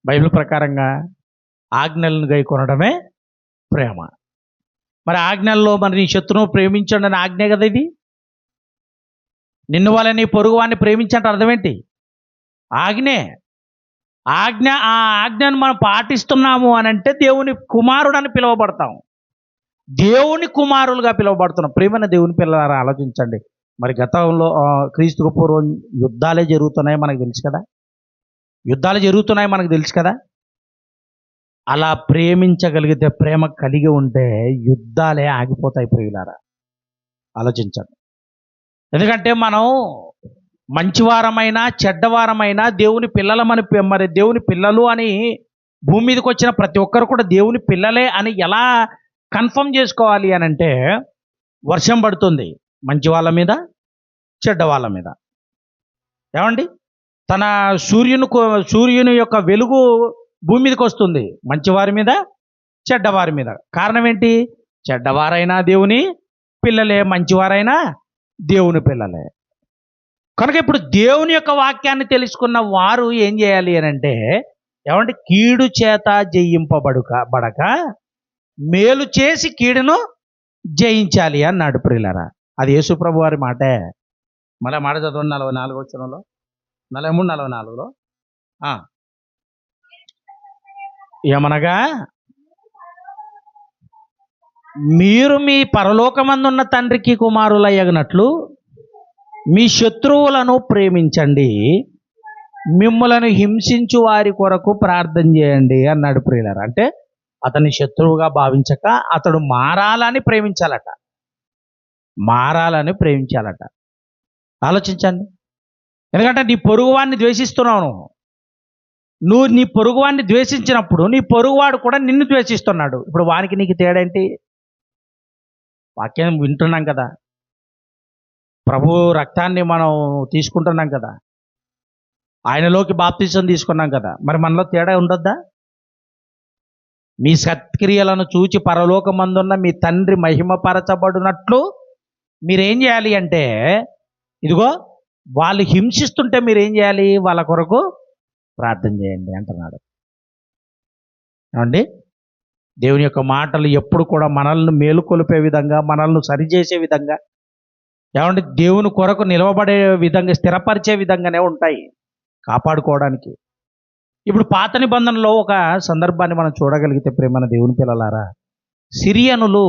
బైబిల్ ప్రకారంగా ఆజ్ఞలను గైకొనడమే ప్రేమ. మరి ఆజ్ఞల్లో మరి నీ శత్రువును ప్రేమించండి అని ఆజ్ఞ కదా ఇది. నిన్ను వాళ్ళని పొరుగు వాడిని ప్రేమించంటే అర్థం ఏంటి? ఆజ్ఞే. ఆ ఆజ్ఞను మనం పాటిస్తున్నాము అని అంటే దేవుని కుమారుడని పిలువబడతాం, దేవుని కుమారులుగా పిలువబడుతున్నాం. ప్రేమైన దేవుని పిల్లలారా ఆలోచించండి. మరి గతంలో క్రీస్తుకు పూర్వం యుద్ధాలే జరుగుతున్నాయి మనకు తెలుసు కదా. మనకు తెలుసు కదా. అలా ప్రేమించగలిగితే, ప్రేమ కలిగి ఉంటే యుద్ధాలే ఆగిపోతాయి ప్రియులారా. ఆలోచించండి. ఎందుకంటే మనం మంచివారమైనా చెడ్డవారమైనా దేవుని పిల్లలమని, మరి దేవుని పిల్లలు అని భూమి మీదకి వచ్చిన ప్రతి ఒక్కరు కూడా దేవుని పిల్లలే అని ఎలా కన్ఫర్మ్ చేసుకోవాలి అని అంటే, వర్షం పడుతుంది మంచి వాళ్ళ మీద, చెడ్డ వాళ్ళ మీద. ఏమండి, తన సూర్యుని యొక్క వెలుగు భూమి మీదకి వస్తుంది మంచివారి మీద, చెడ్డవారి మీద. కారణం ఏంటి? చెడ్డవారైనా దేవుని పిల్లలే, మంచివారైనా దేవుని పిల్లలే. కనుక ఇప్పుడు దేవుని యొక్క వాక్యాన్ని తెలుసుకున్న వారు ఏం చేయాలి అని అంటే, ఏమంటే కీడు చేత జయింపబడక మేలు చేసి కీడును జయించాలి అన్నాడు ప్రియులారా. అది యేసుప్రభు వారి మాటే. మళ్ళీ మాట చదవండి 44వ వచనంలో, 43, 44లో. ఏమనగా, మీరు మీ పరలోకమందున్న తండ్రికి కుమారులయ్యగినట్లు మీ శత్రువులను ప్రేమించండి, మిమ్మలను హింసించు వారి కొరకు ప్రార్థన చేయండి అన్నాడు ప్రియులారా. అంటే అతని శత్రువుగా భావించక అతడు మారాలని ప్రేమించాలట. ఆలోచించండి. ఎందుకంటే నీ పొరుగువాడిని ద్వేషిస్తున్నావు. నువ్వు నీ పొరుగువాడిని ద్వేషించినప్పుడు నీ పొరుగువాడు కూడా నిన్ను ద్వేషిస్తున్నాడు. ఇప్పుడు వానికి నీకు తేడా ఏంటి? వాక్యం వింటున్నాం కదా, ప్రభు రక్తాన్ని మనం తీసుకుంటున్నాం కదా, ఆయనలోకి బాప్తిసం తీసుకున్నాం కదా. మరి మనలో తేడా ఉండొద్దా? మీ సత్క్రియలను చూచి పరలోకమందున్న మీ తండ్రి మహిమపరచబడినట్లు మీరేం చేయాలి అంటే, ఇదిగో వాళ్ళు హింసిస్తుంటే మీరేం చేయాలి? వాళ్ళ కొరకు ప్రార్థన చేయండి అంటున్నాడు. ఏమండి, దేవుని యొక్క మాటలు ఎప్పుడు కూడా మనల్ని మేలుకొలిపే విధంగా, మనల్ని సరిచేసే విధంగా, ఏమంటే దేవుని కొరకు నిలవబడే విధంగా, స్థిరపరిచే విధంగానే ఉంటాయి, కాపాడుకోవడానికి. ఇప్పుడు పాత నిబంధనలో ఒక సందర్భాన్ని మనం చూడగలిగితే ప్రేమైన దేవుని పిల్లలారా, సిరియనులు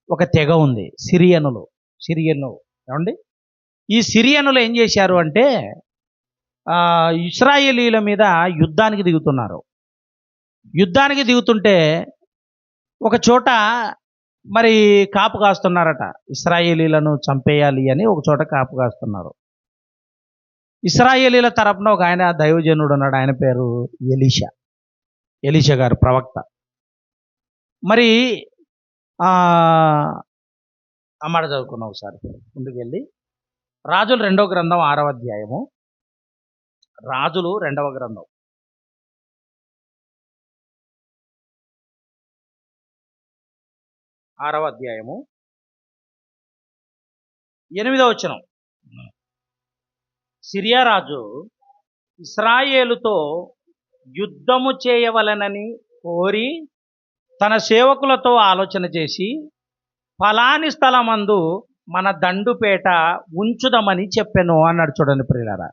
ఒక తెగ ఉంది. సిరియనులు ఏమండి, ఈ సిరియనులు ఏం చేశారు అంటే, ఇశ్రాయేలీల మీద యుద్ధానికి దిగుతుంటే ఒక చోట మరి కాపు కాస్తున్నారట. ఇశ్రాయేలీలను చంపేయాలి అని ఒక చోట కాపు కాస్తున్నారు. ఇశ్రాయేలీల తరపున ఒక ఆయన దైవజనుడు ఉన్నాడు. ఆయన పేరు ఎలీషా గారు, ప్రవక్త. మరి అమ్మాట చదువుకున్నాం ఒకసారి ముందుకు వెళ్ళి. రాజులు 2వ గ్రంథం 6వ అధ్యాయము. రాజులు 2వ గ్రంథం 6వ అధ్యాయము 8వ వచనం. సిరియా రాజు ఇశ్రాయేలుతో యుద్ధము చేయవలనని కోరి తన సేవకులతో ఆలోచన చేసి, ఫలాని స్థలమందు మన దండుపేట ఉంచుదామని చెప్పెను అన్నాడు. చూడండి ప్రియులారా,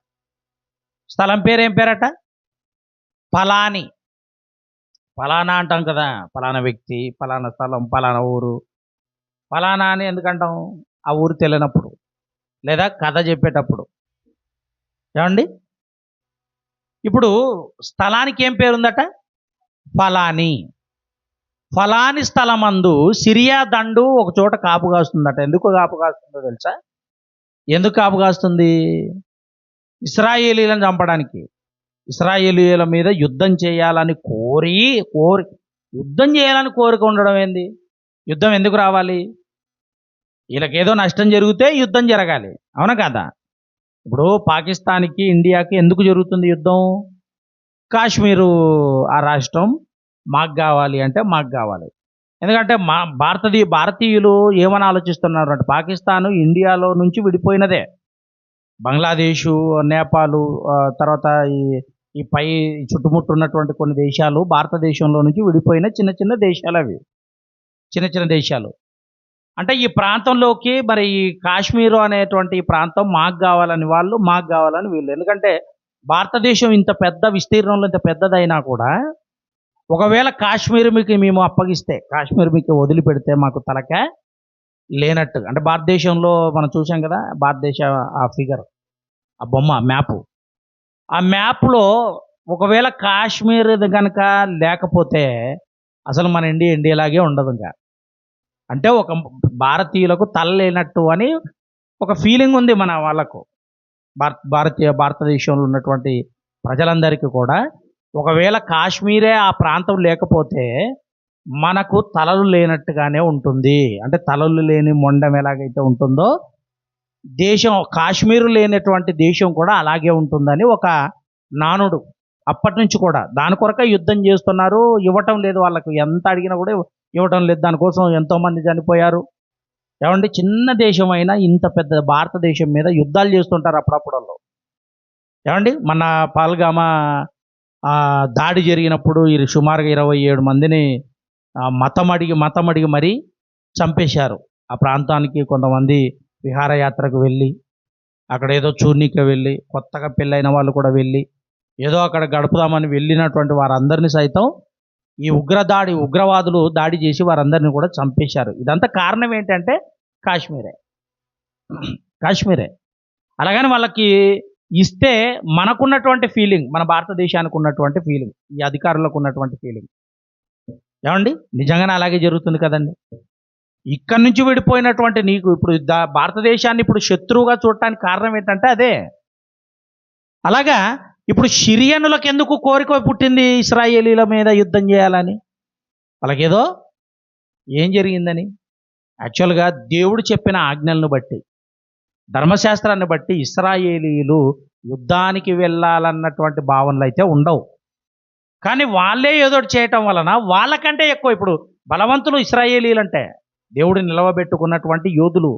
స్థలం పేరు ఏం పేరట? ఫలాని. ఫలానా అంటాం కదా, ఫలానా వ్యక్తి, ఫలానా స్థలం, ఫలానా ఊరు. ఫలానా అని ఎందుకంటాం? ఆ ఊరు తెలియనప్పుడు లేదా కథ చెప్పేటప్పుడు. ఏమండి? ఇప్పుడు స్థలానికి ఏం పేరుందట? ఫలాని. ఫలాని స్థలమందు సిరియా దండు ఒక చోట కాపు కాస్తుందట. ఎందుకు కాపు కాస్తుందో తెలుసా? ఎందుకు కాపు కాస్తుంది? ఇశ్రాయేలీలను చంపడానికి. ఇశ్రాయేలీయుల మీద యుద్ధం చేయాలని యుద్ధం చేయాలని కోరిక ఉండడం ఏంది? యుద్ధం ఎందుకు రావాలి? వీళ్ళకేదో నష్టం జరిగితే యుద్ధం జరగాలి, అవునా కదా? ఇప్పుడు పాకిస్తాన్కి ఇండియాకి ఎందుకు జరుగుతుంది యుద్ధం? కాశ్మీరు ఆ రాష్ట్రం మాకు కావాలి అంటే మాకు కావాలి. ఎందుకంటే మా భారతీయులు ఏమని ఆలోచిస్తున్నారు అంటే, పాకిస్తాను ఇండియాలో నుంచి విడిపోయినదే. బంగ్లాదేశు, నేపాలు, తర్వాత ఈ పై చుట్టుముట్టు ఉన్నటువంటి కొన్ని దేశాలు భారతదేశంలో నుంచి విడిపోయిన చిన్న చిన్న దేశాలు. అవి చిన్న చిన్న దేశాలు. అంటే ఈ ప్రాంతంలోకి మరి ఈ కాశ్మీరు అనేటువంటి ఈ ప్రాంతం మాకు కావాలని వాళ్ళు, మాకు కావాలని వీళ్ళు. ఎందుకంటే భారతదేశం ఇంత పెద్ద విస్తీర్ణంలో ఇంత పెద్దదైనా కూడా ఒకవేళ కాశ్మీర్ మీకు మేము అప్పగిస్తే, కాశ్మీర్ మీకు వదిలిపెడితే మాకు తలక లేనట్టు. అంటే భారతదేశంలో మనం చూసాం కదా, భారతదేశ ఆ ఫిగర్, ఆ బొమ్మ, మ్యాపు. ఆ మ్యాప్లో ఒకవేళ కాశ్మీర్ కనుక లేకపోతే అసలు మన ఇండియాలాగే ఉండదు. ఇంకా అంటే ఒక భారతీయులకు తల లేనట్టు అని ఒక ఫీలింగ్ ఉంది మన వాళ్ళకు. భారతదేశంలో ఉన్నటువంటి ప్రజలందరికీ కూడా ఒకవేళ కాశ్మీరే ఆ ప్రాంతం లేకపోతే మనకు తలలు లేనట్టుగానే ఉంటుంది. అంటే తలలు లేని మొండం ఎలాగైతే ఉంటుందో దేశం, కాశ్మీరు లేనటువంటి దేశం కూడా అలాగే ఉంటుందని ఒక నానుడు. అప్పటి నుంచి కూడా దాని కొరకే యుద్ధం చేస్తున్నారు. ఇవ్వటం లేదు వాళ్ళకు, ఎంత అడిగినా కూడా ఇవ్వటం లేదు. దానికోసం ఎంతోమంది చనిపోయారు. ఏమండి? చిన్న దేశం అయినా ఇంత పెద్ద భారతదేశం మీద యుద్ధాలు చేస్తుంటారు అప్పుడప్పుడు. ఏమండి? మన పాల్గామా దాడి జరిగినప్పుడు సుమారుగా 27 మందిని మతం అడిగి మరీ చంపేశారు. ఆ ప్రాంతానికి కొంతమంది విహారయాత్రకు వెళ్ళి, అక్కడ ఏదో చూర్ణికి వెళ్ళి, కొత్తగా పెళ్ళైన వాళ్ళు కూడా వెళ్ళి ఏదో అక్కడ గడుపుదామని వెళ్ళినటువంటి వారందరినీ సైతం ఈ ఉగ్రవాదులు దాడి చేసి వారందరినీ కూడా చంపేశారు. ఇదంతా కారణం ఏంటంటే కాశ్మీరే. అలాగని వాళ్ళకి ఇస్తే మనకున్నటువంటి ఫీలింగ్, మన భారతదేశానికి ఉన్నటువంటి ఫీలింగ్, ఈ అధికారులకు ఉన్నటువంటి ఫీలింగ్. ఏమండి? నిజంగానే అలాగే జరుగుతుంది కదండి. ఇక్కడి నుంచి విడిపోయినటువంటి నీకు ఇప్పుడు భారతదేశాన్ని ఇప్పుడు శత్రువుగా చూడటానికి కారణం ఏంటంటే అదే. అలాగా ఇప్పుడు సిరియనులకు ఎందుకు కోరిక పుట్టింది ఇశ్రాయేలీల మీద యుద్ధం చేయాలని? వాళ్ళకేదో ఏం జరిగిందని? యాక్చువల్గా దేవుడు చెప్పిన ఆజ్ఞలను బట్టి, ధర్మశాస్త్రాన్ని బట్టి ఇశ్రాయేలీలు యుద్ధానికి వెళ్ళాలన్నటువంటి భావనలు అయితే ఉండవు. కానీ వాళ్ళే ఏదో చేయటం వలన వాళ్ళకంటే ఎక్కువ ఇప్పుడు బలవంతులు ఇశ్రాయేలీలు అంటే దేవుడు నిలవబెట్టుకున్నటువంటి యోధులు.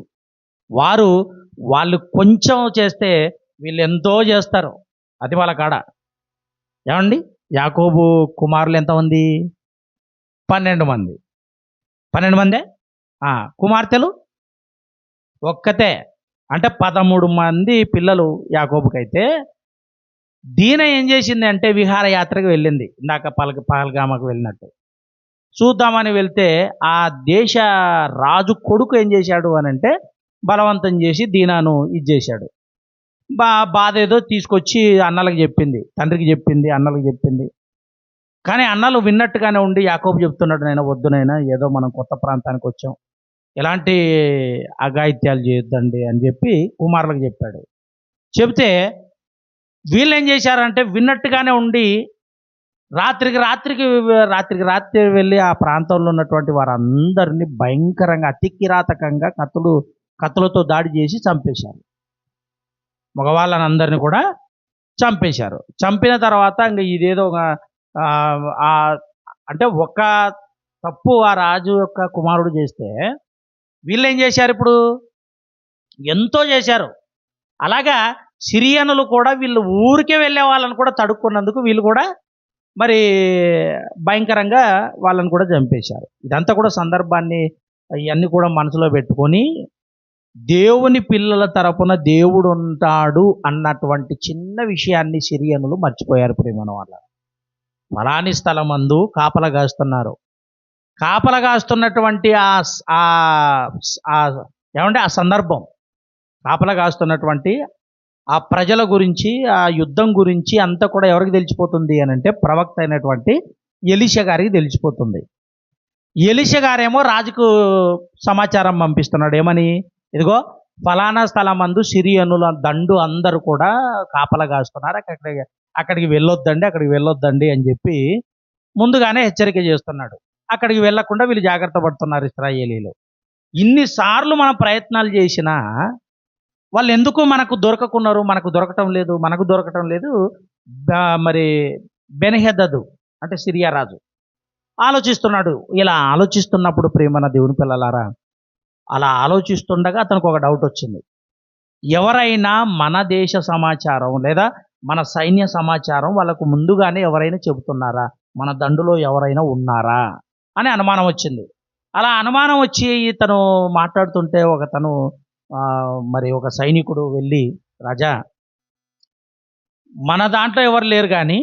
వాళ్ళు కొంచెం చేస్తే వీళ్ళు ఎంతో చేస్తారు. అది వాళ్ళ కాడ. ఏమండి? యాకోబు కుమారులు ఎంతమంది? 12 మంది. 12 మందే. కుమార్తెలు ఒక్కతే. అంటే 13 మంది పిల్లలు యాకోబుకైతే. దీన ఏం చేసింది అంటే విహారయాత్రకు వెళ్ళింది. ఇందాక పహల్గామకు వెళ్ళినట్టు చూద్దామని వెళ్తే ఆ దేశ రాజు కొడుకు ఏం చేశాడు అని అంటే బలవంతం చేసి దీనాను ఇచ్చేశాడు. బాధ ఏదో తీసుకొచ్చి అన్నలకు చెప్పింది, తండ్రికి చెప్పింది, అన్నలకు చెప్పింది. కానీ అన్నలు విన్నట్టుగానే ఉండి యాకోబు చెప్తున్నాడు, నైనా వద్దునైనా, ఏదో మనం కొత్త ప్రాంతానికి వచ్చాం, ఎలాంటి అఘాయిత్యాలు చేయొద్దండి అని చెప్పి కుమారులకు చెప్పాడు. చెబితే వీళ్ళు ఏం చేశారంటే విన్నట్టుగానే ఉండి రాత్రి వెళ్ళి ఆ ప్రాంతంలో ఉన్నటువంటి వారందరినీ భయంకరంగా అతి కిరాతకంగా కత్తులతో దాడి చేసి చంపేశారు. మగవాళ్ళని అందరినీ కూడా చంపేశారు. చంపిన తర్వాత ఇంకా ఇదేదో అంటే ఒక తప్పు ఆ రాజు యొక్క కుమారుడు చేస్తే వీళ్ళు ఏం చేశారు? ఇప్పుడు ఎంతో చేశారు. అలాగా సిరియనులు కూడా వీళ్ళు ఊరికే వెళ్ళే వాళ్ళని కూడా తడుక్కున్నందుకు వీళ్ళు కూడా మరి భయంకరంగా వాళ్ళని కూడా చంపేశారు. ఇదంతా కూడా సందర్భాన్ని ఇవన్నీ కూడా మనసులో పెట్టుకొని దేవుని పిల్లల తరపున దేవుడు ఉంటాడు అన్నటువంటి చిన్న విషయాన్ని సిరియనులు మర్చిపోయారు ప్రియమైన వాళ్ళ. ఫలాని స్థలమందు కాపలా కాస్తున్నారు. కాపలా కాస్తున్నటువంటి ఏమంటే ఆ సందర్భం, కాపలా కాస్తున్నటువంటి ఆ ప్రజల గురించి, ఆ యుద్ధం గురించి అంతా కూడా ఎవరికి తెలిసిపోతుంది అని అంటే ప్రవక్త అయినటువంటి ఎలీషా గారికి తెలిసిపోతుంది. ఎలీషా గారేమో రాజుకు సమాచారం పంపిస్తున్నాడు. ఏమని? ఇదిగో ఫలానా స్థలమందు సిరియనుల దండు అందరూ కూడా కాపలా కాస్తున్నారు, అక్కడికి వెళ్ళొద్దండి అని చెప్పి ముందుగానే హెచ్చరిక చేస్తున్నాడు. అక్కడికి వెళ్లకుండా వీళ్ళు జాగ్రత్త పడుతున్నారు ఇశ్రాయేలీలు. ఇన్నిసార్లు మనం ప్రయత్నాలు చేసినా వాళ్ళు ఎందుకు మనకు దొరకకున్నారు? మనకు దొరకటం లేదు. మరి బెన్హెదదు అంటే సిరియా రాజు ఆలోచిస్తున్నాడు. ఇలా ఆలోచిస్తున్నప్పుడు ప్రియమైన దేవుని పిల్లలారా, అలా ఆలోచిస్తుండగా అతనికి ఒక డౌట్ వచ్చింది. ఎవరైనా మన దేశ సమాచారం లేదా మన సైన్య సమాచారం వాళ్ళకు ముందుగానే ఎవరైనా చెబుతున్నారా? మన దండులో ఎవరైనా ఉన్నారా అని అనుమానం వచ్చింది. అలా అనుమానం వచ్చి తను మాట్లాడుతుంటే మరి ఒక సైనికుడు వెళ్ళి, రాజా, మన దాంట్లో ఎవరు లేరు కానీ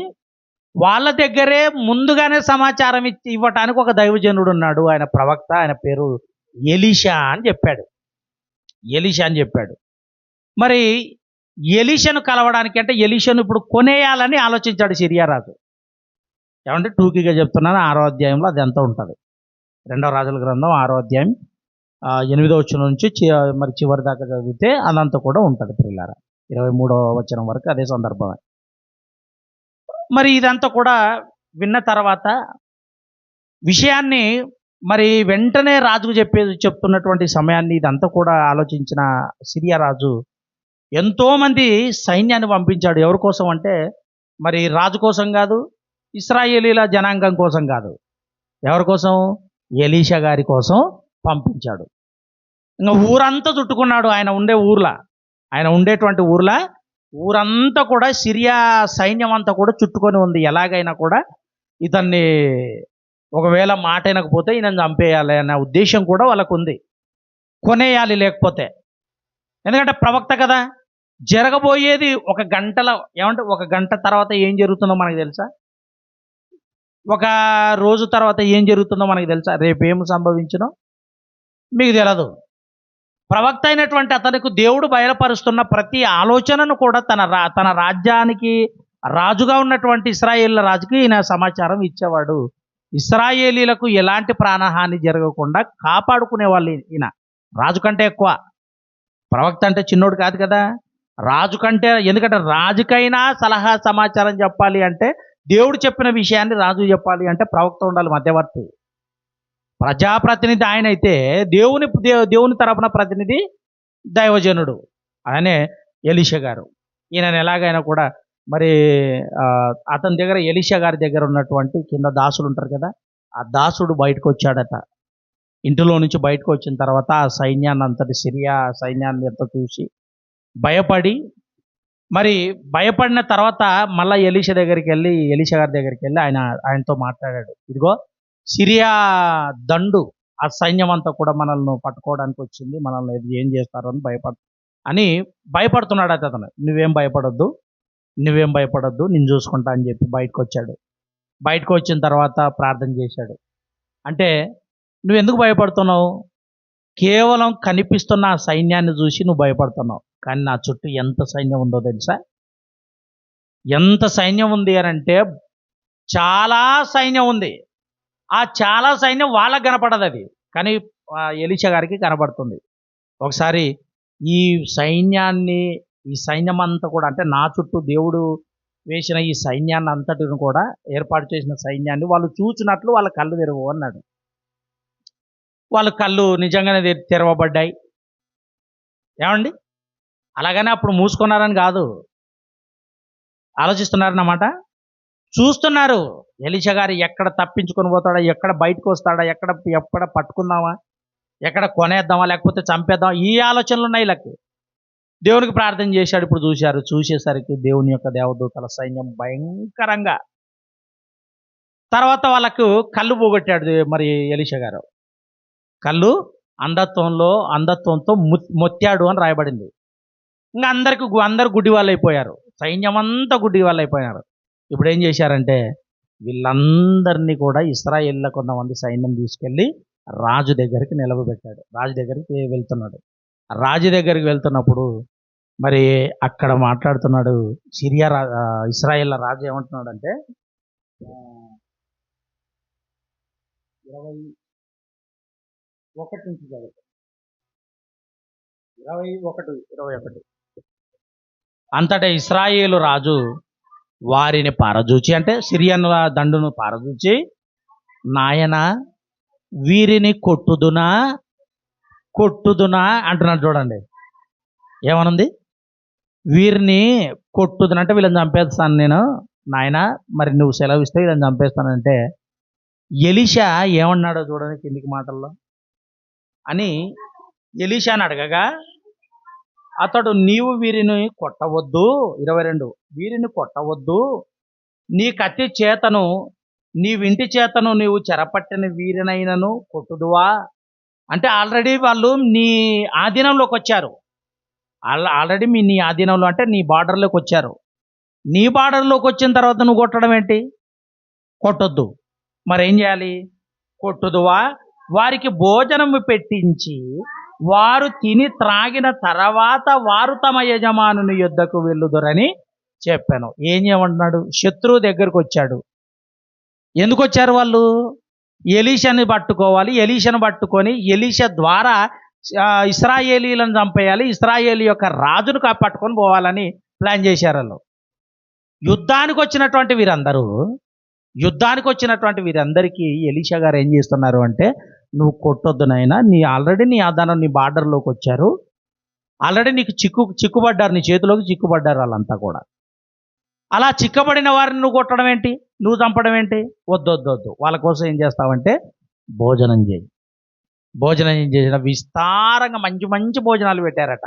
వాళ్ళ దగ్గరే ముందుగానే సమాచారం ఇవ్వటానికి ఒక దైవజనుడు ఉన్నాడు, ఆయన ప్రవక్త, ఆయన పేరు ఎలీషా అని చెప్పాడు. మరి ఎలీషాను కలవడానికి అంటే ఎలీషాను ఇప్పుడు కొనేయాలని ఆలోచించాడు సిరియా రాజు. ఏమంటే టూకీగా చెప్తున్నాను, 6వ అధ్యాయంలో అది ఎంత ఉంటుంది. 2వ రాజుల గ్రంథం 6వ అధ్యాయం 8వ వచనం నుంచి మరి చివరి దాకా చదివితే అదంతా కూడా ఉంటుంది ప్రియులారా. 23వ వచనం వరకు అదే సందర్భమే. మరి ఇదంతా కూడా విన్న తర్వాత విషయాన్ని మరి వెంటనే రాజుకు చెప్తున్నటువంటి సమయాన్ని ఇదంతా కూడా ఆలోచించిన సిరియా రాజు ఎంతోమంది సైన్యాన్ని పంపించాడు. ఎవరి కోసం అంటే మరి రాజు కోసం కాదు, ఇశ్రాయేలీల జనాంగం కోసం కాదు. ఎవరి కోసం? ఎలీషా గారి కోసం పంపించాడు. ఇంకా ఊరంతా చుట్టుకున్నాడు. ఆయన ఉండేటువంటి ఊరంతా కూడా సిరియా సైన్యం అంతా కూడా చుట్టుకొని ఉంది. ఎలాగైనా కూడా ఇతన్ని ఒకవేళ మాట వినకపోతే ఈయన చంపేయాలి అనే ఉద్దేశం కూడా వాళ్ళకు ఉంది. కొనేయాలి లేకపోతే. ఎందుకంటే ప్రవక్త కదా. జరగబోయేది ఒక గంట తర్వాత ఏం జరుగుతుందో మనకు తెలుసా? ఒక రోజు తర్వాత ఏం జరుగుతుందో మనకు తెలుసా? రేపేం సంభవించినో మీకు తెలియదు. ప్రవక్త అయినటువంటి అతనికి దేవుడు బయలుపరుస్తున్న ప్రతి ఆలోచనను కూడా తన రాజ్యానికి రాజుగా ఉన్నటువంటి ఇశ్రాయేలీల రాజుకి ఈయన సమాచారం ఇచ్చేవాడు. ఇశ్రాయేలీలకు ఎలాంటి ప్రాణహాని జరగకుండా కాపాడుకునే వాళ్ళు ఈయన. రాజు కంటే ఎక్కువ. ప్రవక్త అంటే చిన్నోడు కాదు కదా. రాజు కంటే, ఎందుకంటే రాజుకైనా సలహా సమాచారం చెప్పాలి అంటే, దేవుడు చెప్పిన విషయాన్ని రాజు చెప్పాలి అంటే ప్రవక్త ఉండాలి, మధ్యవర్తి. ప్రజాప్రతినిధి ఆయన అయితే దేవుని తరపున ప్రతినిధి దైవజనుడు, ఆయనే ఎలీషా గారు. ఈయనను ఎలాగైనా కూడా మరి అతని దగ్గర, ఎలీషా గారి దగ్గర ఉన్నటువంటి కింద దాసులు ఉంటారు కదా, ఆ దాసుడు బయటకు వచ్చాడట. ఇంటిలో నుంచి బయటకు వచ్చిన తర్వాత ఆ సైన్యాన్ని అంతటి, సిరియా సైన్యాన్ని ఎంత చూసి భయపడిన తర్వాత మళ్ళీ ఎలీషా గారి దగ్గరికి వెళ్ళి ఆయనతో మాట్లాడాడు. ఇదిగో సిరియా దండు, ఆ సైన్యం అంతా కూడా మనల్ని పట్టుకోవడానికి వచ్చింది, మనల్ని ఏం చేస్తారు అని భయపడుతున్నాడు అతను. నువ్వేం భయపడొద్దు, నేను చూసుకుంటా అని చెప్పి బయటకు వచ్చాడు. బయటకు వచ్చిన తర్వాత ప్రార్థన చేశాడు. అంటే నువ్వెందుకు భయపడుతున్నావు? కేవలం కనిపిస్తున్న ఆ సైన్యాన్ని చూసి నువ్వు భయపడుతున్నావు, కానీ నా చుట్టూ ఎంత సైన్యం ఉందో తెలుసా? ఎంత సైన్యం ఉంది అని అంటే చాలా సైన్యం ఉంది. ఆ చాలా సైన్యం వాళ్ళకి కనపడదు, అది కానీ ఎలీషా గారికి కనబడుతుంది. ఒకసారి ఈ సైన్యం అంతా కూడా, అంటే నా చుట్టూ దేవుడు వేసిన ఈ సైన్యాన్ని అంతటిని కూడా, ఏర్పాటు చేసిన సైన్యాన్ని వాళ్ళు చూచినట్లు వాళ్ళ కళ్ళు తెరవు అన్నాడు. వాళ్ళ కళ్ళు నిజంగానే తెరవబడ్డాయి. ఏమండి? అలాగనే అప్పుడు మూసుకున్నారని కాదు, ఆలోచిస్తున్నారన్నమాట. చూస్తున్నారు ఎలీషా గారు ఎక్కడ తప్పించుకొని పోతాడా, ఎక్కడ బయటకు వస్తాడా, ఎక్కడ పట్టుకుందామా, ఎక్కడ కొనేద్దామా, లేకపోతే చంపేద్దామా, ఈ ఆలోచనలు ఉన్నాయి వీళ్ళకి. దేవునికి ప్రార్థన చేశాడు. ఇప్పుడు చూసేసరికి దేవుని యొక్క దేవదూతల సైన్యం భయంకరంగా. తర్వాత వాళ్ళకు కళ్ళు పోగొట్టాడు మరి ఎలీషా గారు. కళ్ళు అంధత్వంతో మొత్తాడు అని రాయబడింది. ఇంకా అందరు గుడ్డి వాళ్ళు అయిపోయారు. సైన్యం అంతా గుడ్డి వాళ్ళు అయిపోయారు. ఇప్పుడు ఏం చేశారంటే వీళ్ళందరినీ కూడా ఇశ్రాయేళ్ల కొంతమంది సైన్యం తీసుకెళ్ళి రాజు దగ్గరికి నిలవబెట్టాడు. రాజు దగ్గరికి వెళ్తున్నాడు. రాజు దగ్గరికి వెళ్తున్నప్పుడు మరి అక్కడ మాట్లాడుతున్నాడు ఇశ్రాయేళ్ల రాజు ఏమంటున్నాడు అంటే 21 నుంచి చదువు. 21. అంతటా ఇశ్రాయేలు రాజు వారిని పారజూచి, అంటే సిరియన్ల దండును పారజూచి, నాయన వీరిని కొట్టుదునా అంటున్నాడు. చూడండి ఏమనుంది, వీరిని కొట్టుదునా అంటే వీళ్ళని చంపేస్తాను నేను నాయన, మరి నువ్వు సెలవిస్తే వీళ్ళని చంపేస్తానంటే ఎలీషా ఏమన్నాడో చూడండి కిందికి మాటల్లో. అని ఎలీషాని అడగగా అతడు నీవు వీరిని కొట్టవద్దు, 22, వీరిని కొట్టవద్దు, నీ కత్తి చేతను నీ వింటి చేతను నీవు చెరపట్టిన వీరినైనను కొట్టుదువా అంటే ఆల్రెడీ వాళ్ళు నీ ఆధీనంలోకి వచ్చారు. ఆల్రెడీ నీ ఆధీనంలో అంటే నీ బార్డర్లోకి వచ్చారు. నీ బార్డర్లోకి వచ్చిన తర్వాత నువ్వు కొట్టడం ఏంటి? కొట్టొద్దు. మరేం చేయాలి? కొట్టుదువా, వారికి భోజనం పెట్టించి వారు తిని త్రాగిన తర్వాత వారు తమ యజమానుని యుద్ధకు వెళ్ళుదురని చెప్పాను. ఏం చేయమంటున్నాడు? శత్రువు దగ్గరకు వచ్చాడు. ఎందుకు వచ్చారు వాళ్ళు? ఎలీషాని పట్టుకోవాలి. ఎలీషాను పట్టుకొని ఎలీషా ద్వారా ఇశ్రాయేలీలను చంపేయాలి, ఇశ్రాయేలీ యొక్క రాజును పట్టుకొని పోవాలని ప్లాన్ చేశారు వాళ్ళు. యుద్ధానికి వచ్చినటువంటి వీరందరికీ ఎలీషా గారు ఏం చేస్తున్నారు అంటే, నువ్వు కొట్టొద్దు నాయనా, నీ ఆధారం నీ బార్డర్లోకి వచ్చారు, ఆల్రెడీ నీకు చిక్కుబడ్డారు, నీ చేతిలోకి చిక్కుబడ్డారు వాళ్ళంతా కూడా. అలా చిక్కబడిన వారిని నువ్వు కొట్టడం ఏంటి? నువ్వు చంపడం ఏంటి? వద్దు. వాళ్ళ కోసం ఏం చేస్తావంటే భోజనం చేయి. భోజనం చేసిన విస్తారంగా మంచి భోజనాలు పెట్టారట.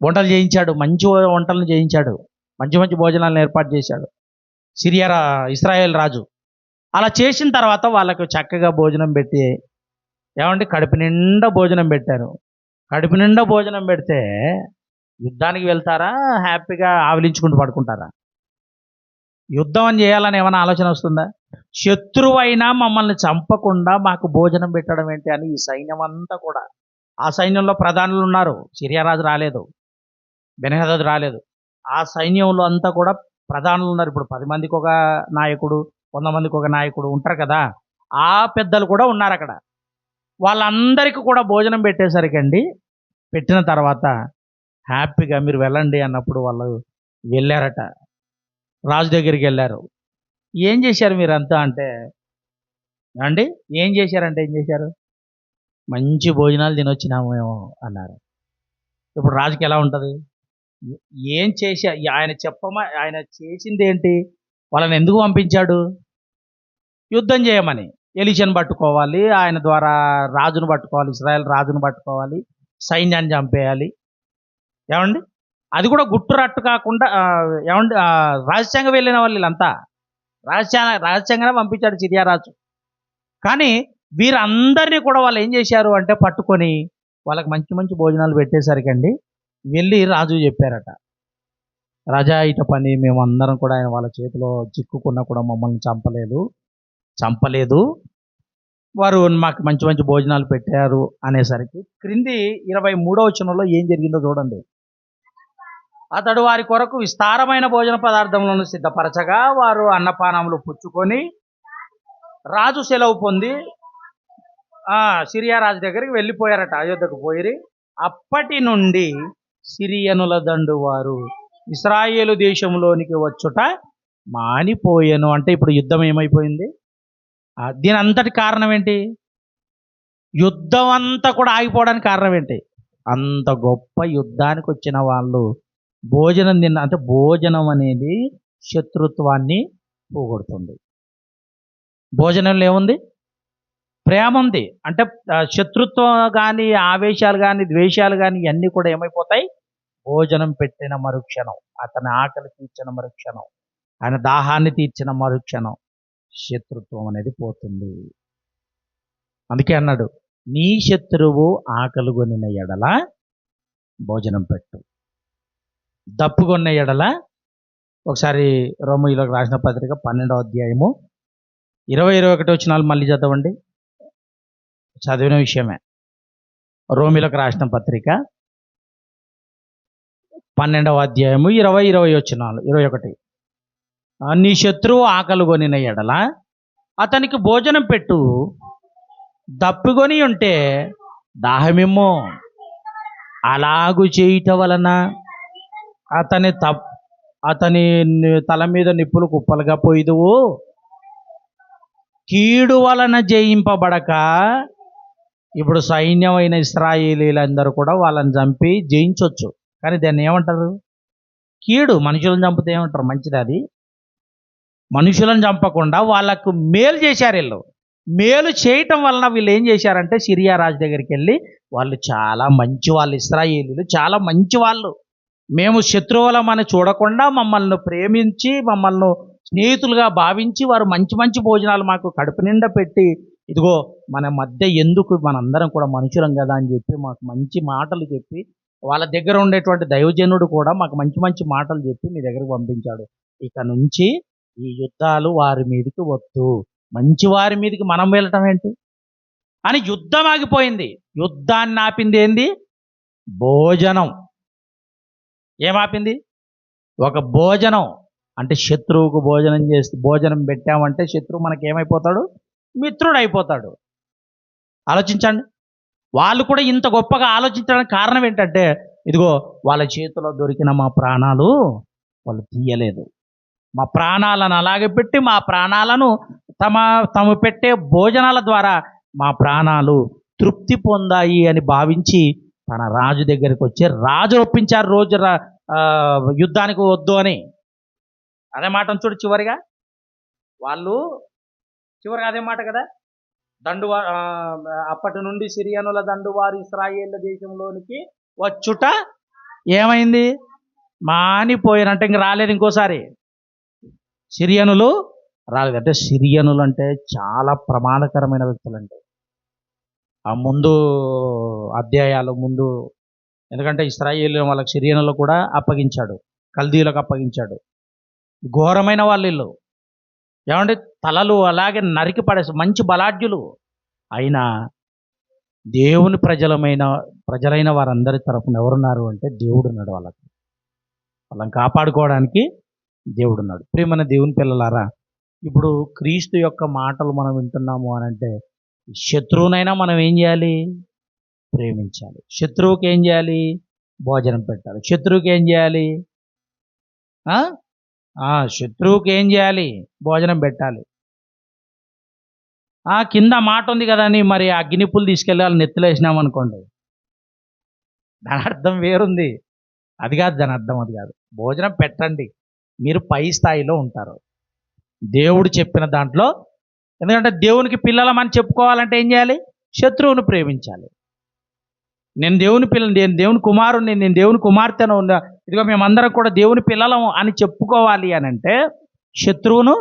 వంటలు చేయించాడు, మంచి వంటలను చేయించాడు, మంచి భోజనాలను ఏర్పాటు చేశాడు ఇశ్రాయేల్ రాజు. అలా చేసిన తర్వాత వాళ్ళకు చక్కగా భోజనం పెట్టి, ఏమంటే కడుపు నిండా భోజనం పెట్టారు. కడుపు నిండా భోజనం పెడితే యుద్ధానికి వెళ్తారా, హ్యాపీగా ఆవలించుకుంటూ పడుకుంటారా? యుద్ధం అని చేయాలని ఏమైనా ఆలోచన వస్తుందా? శత్రువైనా మమ్మల్ని చంపకుండా మాకు భోజనం పెట్టడం ఏంటి అని ఈ సైన్యం అంతా కూడా, ఆ సైన్యంలో ప్రధానులు ఉన్నారు. సిరియా రాజు రాలేదు, బెన్హదదు రాలేదు. ఆ సైన్యంలో అంతా కూడా ప్రధానులు ఉన్నారు. ఇప్పుడు 10 మందికి ఒక నాయకుడు, 100 మందికి ఒక నాయకుడు ఉంటారు కదా, ఆ పెద్దలు కూడా ఉన్నారు అక్కడ. వాళ్ళందరికీ కూడా భోజనం పెట్టేసరికి పెట్టిన తర్వాత హ్యాపీగా మీరు వెళ్ళండి అన్నప్పుడు వాళ్ళు వెళ్ళారట. రాజు దగ్గరికి వెళ్ళారు. ఏం చేశారు మీరంతా అంటే ఏం చేశారు? మంచి భోజనాలు తినొచ్చినాము మేము అన్నారు. ఇప్పుడు రాజుకి ఎలా ఉంటుంది? ఏం ఆయన చేసింది ఏంటి? వాళ్ళని ఎందుకు పంపించాడు? యుద్ధం చేయమని. ఎలీషాను పట్టుకోవాలి, ఆయన ద్వారా రాజును పట్టుకోవాలి, ఇశ్రాయేల్ రాజును పట్టుకోవాలి, సైన్యాన్ని చంపేయాలి. ఏమండి, అది కూడా గుట్టురట్టు కాకుండా రహస్యంగా వెళ్ళిన వాళ్ళు వీళ్ళంతా. రహస్యంగానే పంపించాడు సిరియా రాజు. కానీ వీరందరినీ కూడా వాళ్ళు ఏం చేశారు అంటే పట్టుకొని వాళ్ళకి మంచి భోజనాలు పెట్టేసరికి వెళ్ళి రాజు చెప్పారట, రాజా ఇట పని మేమందరం కూడా ఆయన వాళ్ళ చేతిలో చిక్కుకున్నా కూడా మమ్మల్ని చంపలేదు, వారు మాకు మంచి భోజనాలు పెట్టారు అనేసరికి క్రింది 23వ వచనంలో ఏం జరిగిందో చూడండి. అతడు వారి కొరకు విస్తారమైన భోజన పదార్థములను సిద్ధపరచగా వారు అన్నపానములు పుచ్చుకొని రాజు సెలవు పొంది సిరియా రాజు దగ్గరికి వెళ్ళిపోయారట. అయోధ్యకు పోయి అప్పటి నుండి సిరియనుల దండు వారు ఇశ్రాయేలు దేశంలోనికి వచ్చుట మానిపోయాను. అంటే ఇప్పుడు యుద్ధం ఏమైపోయింది? దీని అంతటి కారణం ఏంటి? యుద్ధం అంతా కూడా ఆగిపోవడానికి కారణం ఏంటి? అంత గొప్ప యుద్ధానికి వచ్చిన వాళ్ళు భోజనం అంటే భోజనం అనేది శత్రుత్వాన్ని పోగొడుతుంది. భోజనంలో ఏముంది? ప్రేమ ఉంది. అంటే శత్రుత్వం కానీ, ఆవేశాలు కానీ, ద్వేషాలు కానీ ఇవన్నీ కూడా ఏమైపోతాయి? భోజనం పెట్టిన మరుక్షణం, అతని ఆకలి తీర్చిన మరుక్షణం, ఆయన దాహాన్ని తీర్చిన మరుక్షణం శత్రుత్వం అనేది పోతుంది. అందుకే అన్నాడు, నీ శత్రువు ఆకలిగొనిన ఎడల భోజనం పెట్టు, దప్పుకొన్న ఎడల. ఒకసారి రోమీయులకు రాసిన పత్రిక 12వ అధ్యాయము 20-21 వచనాలు మళ్ళీ చదవండి. చదివిన విషయమే. రోమీయులకు రాసిన పత్రిక 12వ అధ్యాయము 20-21 వచనాలు. 21. నీ శత్రువు ఆకలిగొనిన ఎడల అతనికి భోజనం పెట్టు, దప్పుకొని ఉంటే దాహమిమ్ము. అలాగు చేయుట వలన అతని తల మీద నిప్పులు కుప్పలుగా పోయిదువు. కీడు వలన జయింపబడక, ఇప్పుడు సైన్యమైన ఇశ్రాయేలీలందరూ కూడా వాళ్ళని చంపి జయించవచ్చు, కానీ దాన్ని ఏమంటారు? కీడు. మనుషులను చంపితే ఏమంటారు? మంచిది. అది మనుషులను చంపకుండా వాళ్ళకు మేలు చేశారు. వీళ్ళు మేలు చేయటం వలన వీళ్ళు ఏం చేశారంటే సిరియా రాజు దగ్గరికి వెళ్ళి, వాళ్ళు చాలా మంచి వాళ్ళు, ఇశ్రాయేలీలు చాలా మంచి వాళ్ళు, మేము శత్రువులమని చూడకుండా మమ్మల్ని ప్రేమించి మమ్మల్ని స్నేహితులుగా భావించి వారు మంచి మంచి భోజనాలు మాకు కడుపు నిండా పెట్టి, ఇదిగో మన మధ్య ఎందుకు, మనందరం కూడా మనుషులం కదా అని చెప్పి మాకు మంచి మాటలు చెప్పి, వాళ్ళ దగ్గర ఉండేటువంటి దైవజనుడు కూడా మాకు మంచి మంచి మాటలు చెప్పి మీ దగ్గరకు పంపించాడు. ఇక నుంచి ఈ యుద్ధాలు వారి మీదకి వద్దు, మంచి వారి మీదకి మనం వెళ్ళటం ఏంటి అని యుద్ధం ఆగిపోయింది. యుద్ధాన్ని ఆపింది ఏంది? భోజనం. ఏమాపింది? ఒక భోజనం. అంటే శత్రువుకు భోజనం పెట్టామంటే శత్రువు మనకేమైపోతాడు? మిత్రుడు అయిపోతాడు. ఆలోచించండి. వాళ్ళు కూడా ఇంత గొప్పగా ఆలోచించడానికి కారణం ఏంటంటే, ఇదిగో వాళ్ళ చేతిలో దొరికిన మా ప్రాణాలు వాళ్ళు తీయలేదు, మా ప్రాణాలను అలాగే పెట్టి మా ప్రాణాలను తమ పెట్టే భోజనాల ద్వారా మా ప్రాణాలు తృప్తి పొందాయి అని భావించి తన రాజు దగ్గరికి వచ్చి రాజు ఒప్పించారు రోజు యుద్ధానికి వద్దు అని. అదే మాట చూడు చివరిగా. వాళ్ళు చివరిగా అదే మాట కదా, అప్పటి నుండి సిరియనుల దండువారు ఇశ్రాయేళ్ల దేశంలోనికి వచ్చుట ఏమైంది? మానిపోయినంటే ఇంక రాలేదు ఇంకోసారి. సిరియనులు రాలేదు. అంటే సిరియనులు అంటే చాలా ప్రమాదకరమైన వ్యక్తులంటే ఆ ముందు అధ్యాయాలు ముందు, ఎందుకంటే ఇశ్రాయేలు వాళ్ళకి సిరియనులు కూడా అప్పగించాడు, కల్దీయులకు అప్పగించాడు. ఘోరమైన వాళ్ళు వీళ్ళు. ఏమంటే తలలు అలాగే నరికి పడేసి మంచి బలాఢ్యులు అయినా దేవుని ప్రజలైన వారందరి తరఫున ఎవరున్నారు అంటే దేవుడు ఉన్నాడు. వాళ్ళని కాపాడుకోవడానికి దేవుడు ఉన్నాడు. ప్రియమైన దేవుని పిల్లలారా, ఇప్పుడు క్రీస్తు యొక్క మాటలు మనం వింటున్నాము అని అంటే శత్రువునైనా మనం ఏం చేయాలి? ప్రేమించాలి. శత్రువుకి ఏం చేయాలి? భోజనం పెట్టాలి. శత్రువుకి ఏం చేయాలి? శత్రువుకి ఏం చేయాలి? భోజనం పెట్టాలి. కింద మాట ఉంది కదా అని మరి అగ్నిపులు తీసుకెళ్ళి వాళ్ళు నెత్తిలేసినామనుకోండి, దాని అర్థం వేరుంది. అది కాదు దాని అర్థం, అది కాదు. భోజనం పెట్టండి, మీరు పై స్థాయిలో ఉంటారు దేవుడు చెప్పిన దాంట్లో. ఎందుకంటే దేవునికి పిల్లలమని చెప్పుకోవాలంటే ఏం చేయాలి? శత్రువును ప్రేమించాలి. నేను దేవుని కుమారుని, నేను దేవుని కుమార్తెను, ఇదిగో మేమందరం కూడా దేవుని పిల్లలం అని చెప్పుకోవాలి అని అంటే శత్రువును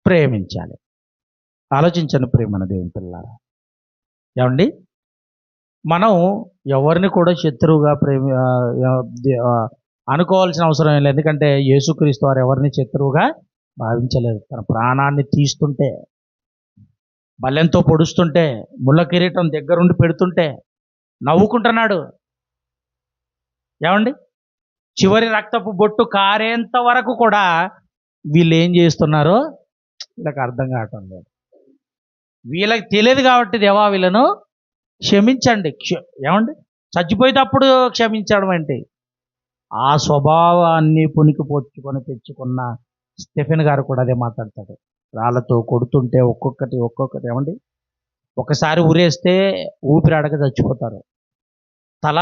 ప్రేమించాలి. ఆలోచించండి ప్రియమైన దేవుని పిల్లలారా. ఏమండి, మనం ఎవరిని కూడా శత్రువుగా అనుకోవాల్సిన అవసరం ఏం లేదు. ఎందుకంటే యేసుక్రీస్తు వారు ఎవరిని శత్రువుగా భావించలేదు. తన ప్రాణాన్ని తీస్తుంటే, బల్లెంతో పొడుస్తుంటే, ముళ్ళ కిరీటం దగ్గరుండి పెడుతుంటే నవ్వుకుంటున్నాడు. ఏమండి, చివరి రక్తపు బొట్టు కారేంత వరకు కూడా వీళ్ళు ఏం చేస్తున్నారో వీళ్ళకి అర్థం కావటం లేదు. వీళ్ళకి తెలియదు కాబట్టి దేవా వీళ్ళను క్షమించండి. ఏమండి, చచ్చిపోయేటప్పుడు క్షమించడం ఏంటి? ఆ స్వభావాన్ని పుణికిపోర్చుకొని తెచ్చుకున్న స్టెఫెన్ గారు కూడా అదే మాట్లాడతాడు. రాళ్ళతో కొడుతుంటే ఒక్కొక్కటి ఏమండి, ఒకసారి ఊరేస్తే ఊపిరాడక చచ్చిపోతారు. తల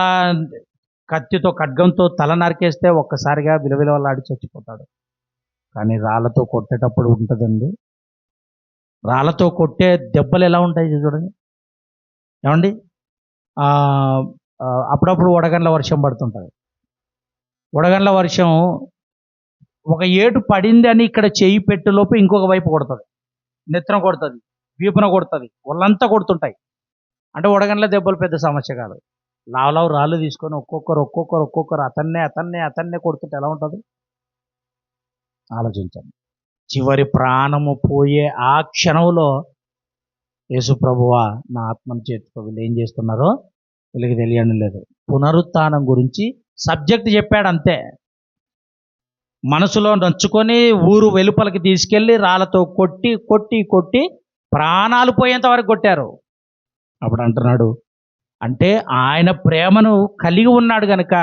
కత్తితో ఖడ్గంతో తల నరికేస్తే ఒక్కసారిగా విలవిలలాడి చచ్చిపోతాడు. కానీ రాళ్ళతో కొట్టేటప్పుడు ఉంటుందండి, రాళ్ళతో కొట్టే దెబ్బలు ఎలా ఉంటాయి చూడండి. ఏమండి, అప్పుడప్పుడు వడగండ్ల వర్షం పడుతుంటుంది. వడగండ్ల వర్షం ఒక ఏటు పడింది అని ఇక్కడ చేయి పెట్టేలోపు ఇంకొక వైపు కొడుతుంది, నెత్తిన కొడుతుంది, వీపున కొడుతుంది, ఒళ్ళంతా కొడుతుంటాయి. అంటే వడగండ్ల దెబ్బలు పెద్ద సమస్య కాదు. లావు రాళ్ళు తీసుకొని ఒక్కొక్కరు అతన్నే కొడుతుంటే ఎలా ఉంటుంది ఆలోచించండి. చివరి ప్రాణము పోయే ఆ క్షణంలో యేసు ప్రభువా నా ఆత్మను చేర్చుకో, వీళ్ళు ఏం చేస్తున్నారో వీళ్ళకి తెలియడం లేదు. పునరుత్థానం గురించి సబ్జెక్ట్ చెప్పాడు అంతే. మనసులో నచ్చుకొని ఊరు వెలుపలకి తీసుకెళ్ళి రాళ్ళతో కొట్టి ప్రాణాలు పోయేంత వరకు కొట్టారు. అప్పుడు అంటున్నాడు, అంటే ఆయన ప్రేమను కలిగి ఉన్నాడు గనుక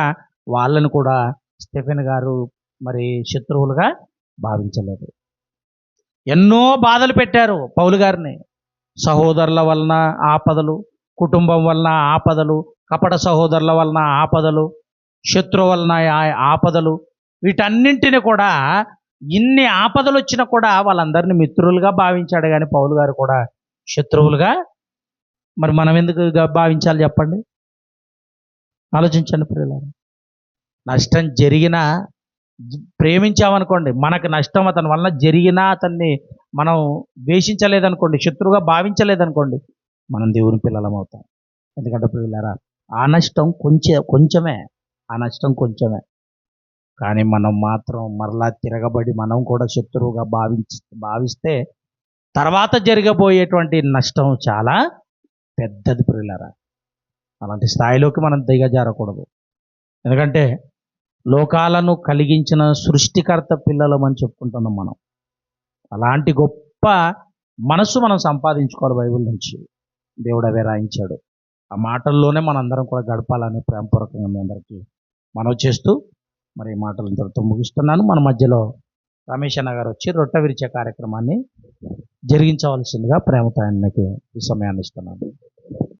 వాళ్ళను కూడా స్టెఫెన్ గారు మరి శత్రువులుగా భావించలేదు. ఎన్నో బాధలు పెట్టారు పౌలు గారిని. సహోదరుల వలన ఆపదలు, కుటుంబం వలన ఆపదలు, కపట సహోదరుల వలన ఆపదలు, శత్రువు వలన ఆపదలు, వీటన్నింటిని కూడా ఇన్ని ఆపదలు వచ్చినా కూడా వాళ్ళందరినీ మిత్రులుగా భావించాడు. కానీ పౌలు గారు కూడా శత్రువులుగా మరి మనం ఎందుకు భావించాలి చెప్పండి? ఆలోచించండి ప్రియులారా. నష్టం జరిగినా ప్రేమించామనుకోండి, మనకు నష్టం అతని వలన జరిగినా అతన్ని మనం ద్వేషించలేదనుకోండి, శత్రువుగా భావించలేదనుకోండి, మనం దేవుని పిల్లలం అవుతాం. ఎందుకంటే ప్రియులారా, ఆ నష్టం కొంచెమే. కానీ మనం మాత్రం మరలా తిరగబడి మనం కూడా శత్రువుగా భావిస్తే తర్వాత జరగబోయేటువంటి నష్టం చాలా పెద్దది ప్రియులారా. అలాంటి స్థాయిలోకి మనం దిగజారకూడదు. ఎందుకంటే లోకాలను కలిగించిన సృష్టికర్త పిల్లలమని చెప్పుకుంటున్నాం మనం. అలాంటి గొప్ప మనస్సు మనం సంపాదించుకోవాలి. బైబిల్ నుంచి దేవుడు అవే రాయించాడు. ఆ మాటల్లోనే మనందరం కూడా గడపాలని ప్రేమపూర్వకంగా మీ అందరికీ మనవి చేస్తూ మరి ఈ మాటలు ఇంతటితో ముగిస్తున్నాను. మన మధ్యలో రమేష్ అన్న గారు వచ్చి రొట్టె విరిచే కార్యక్రమాన్ని జరిగించవలసిందిగా ప్రేమతో ఆయనకి ఈ సమయాన్ని ఇస్తున్నాను.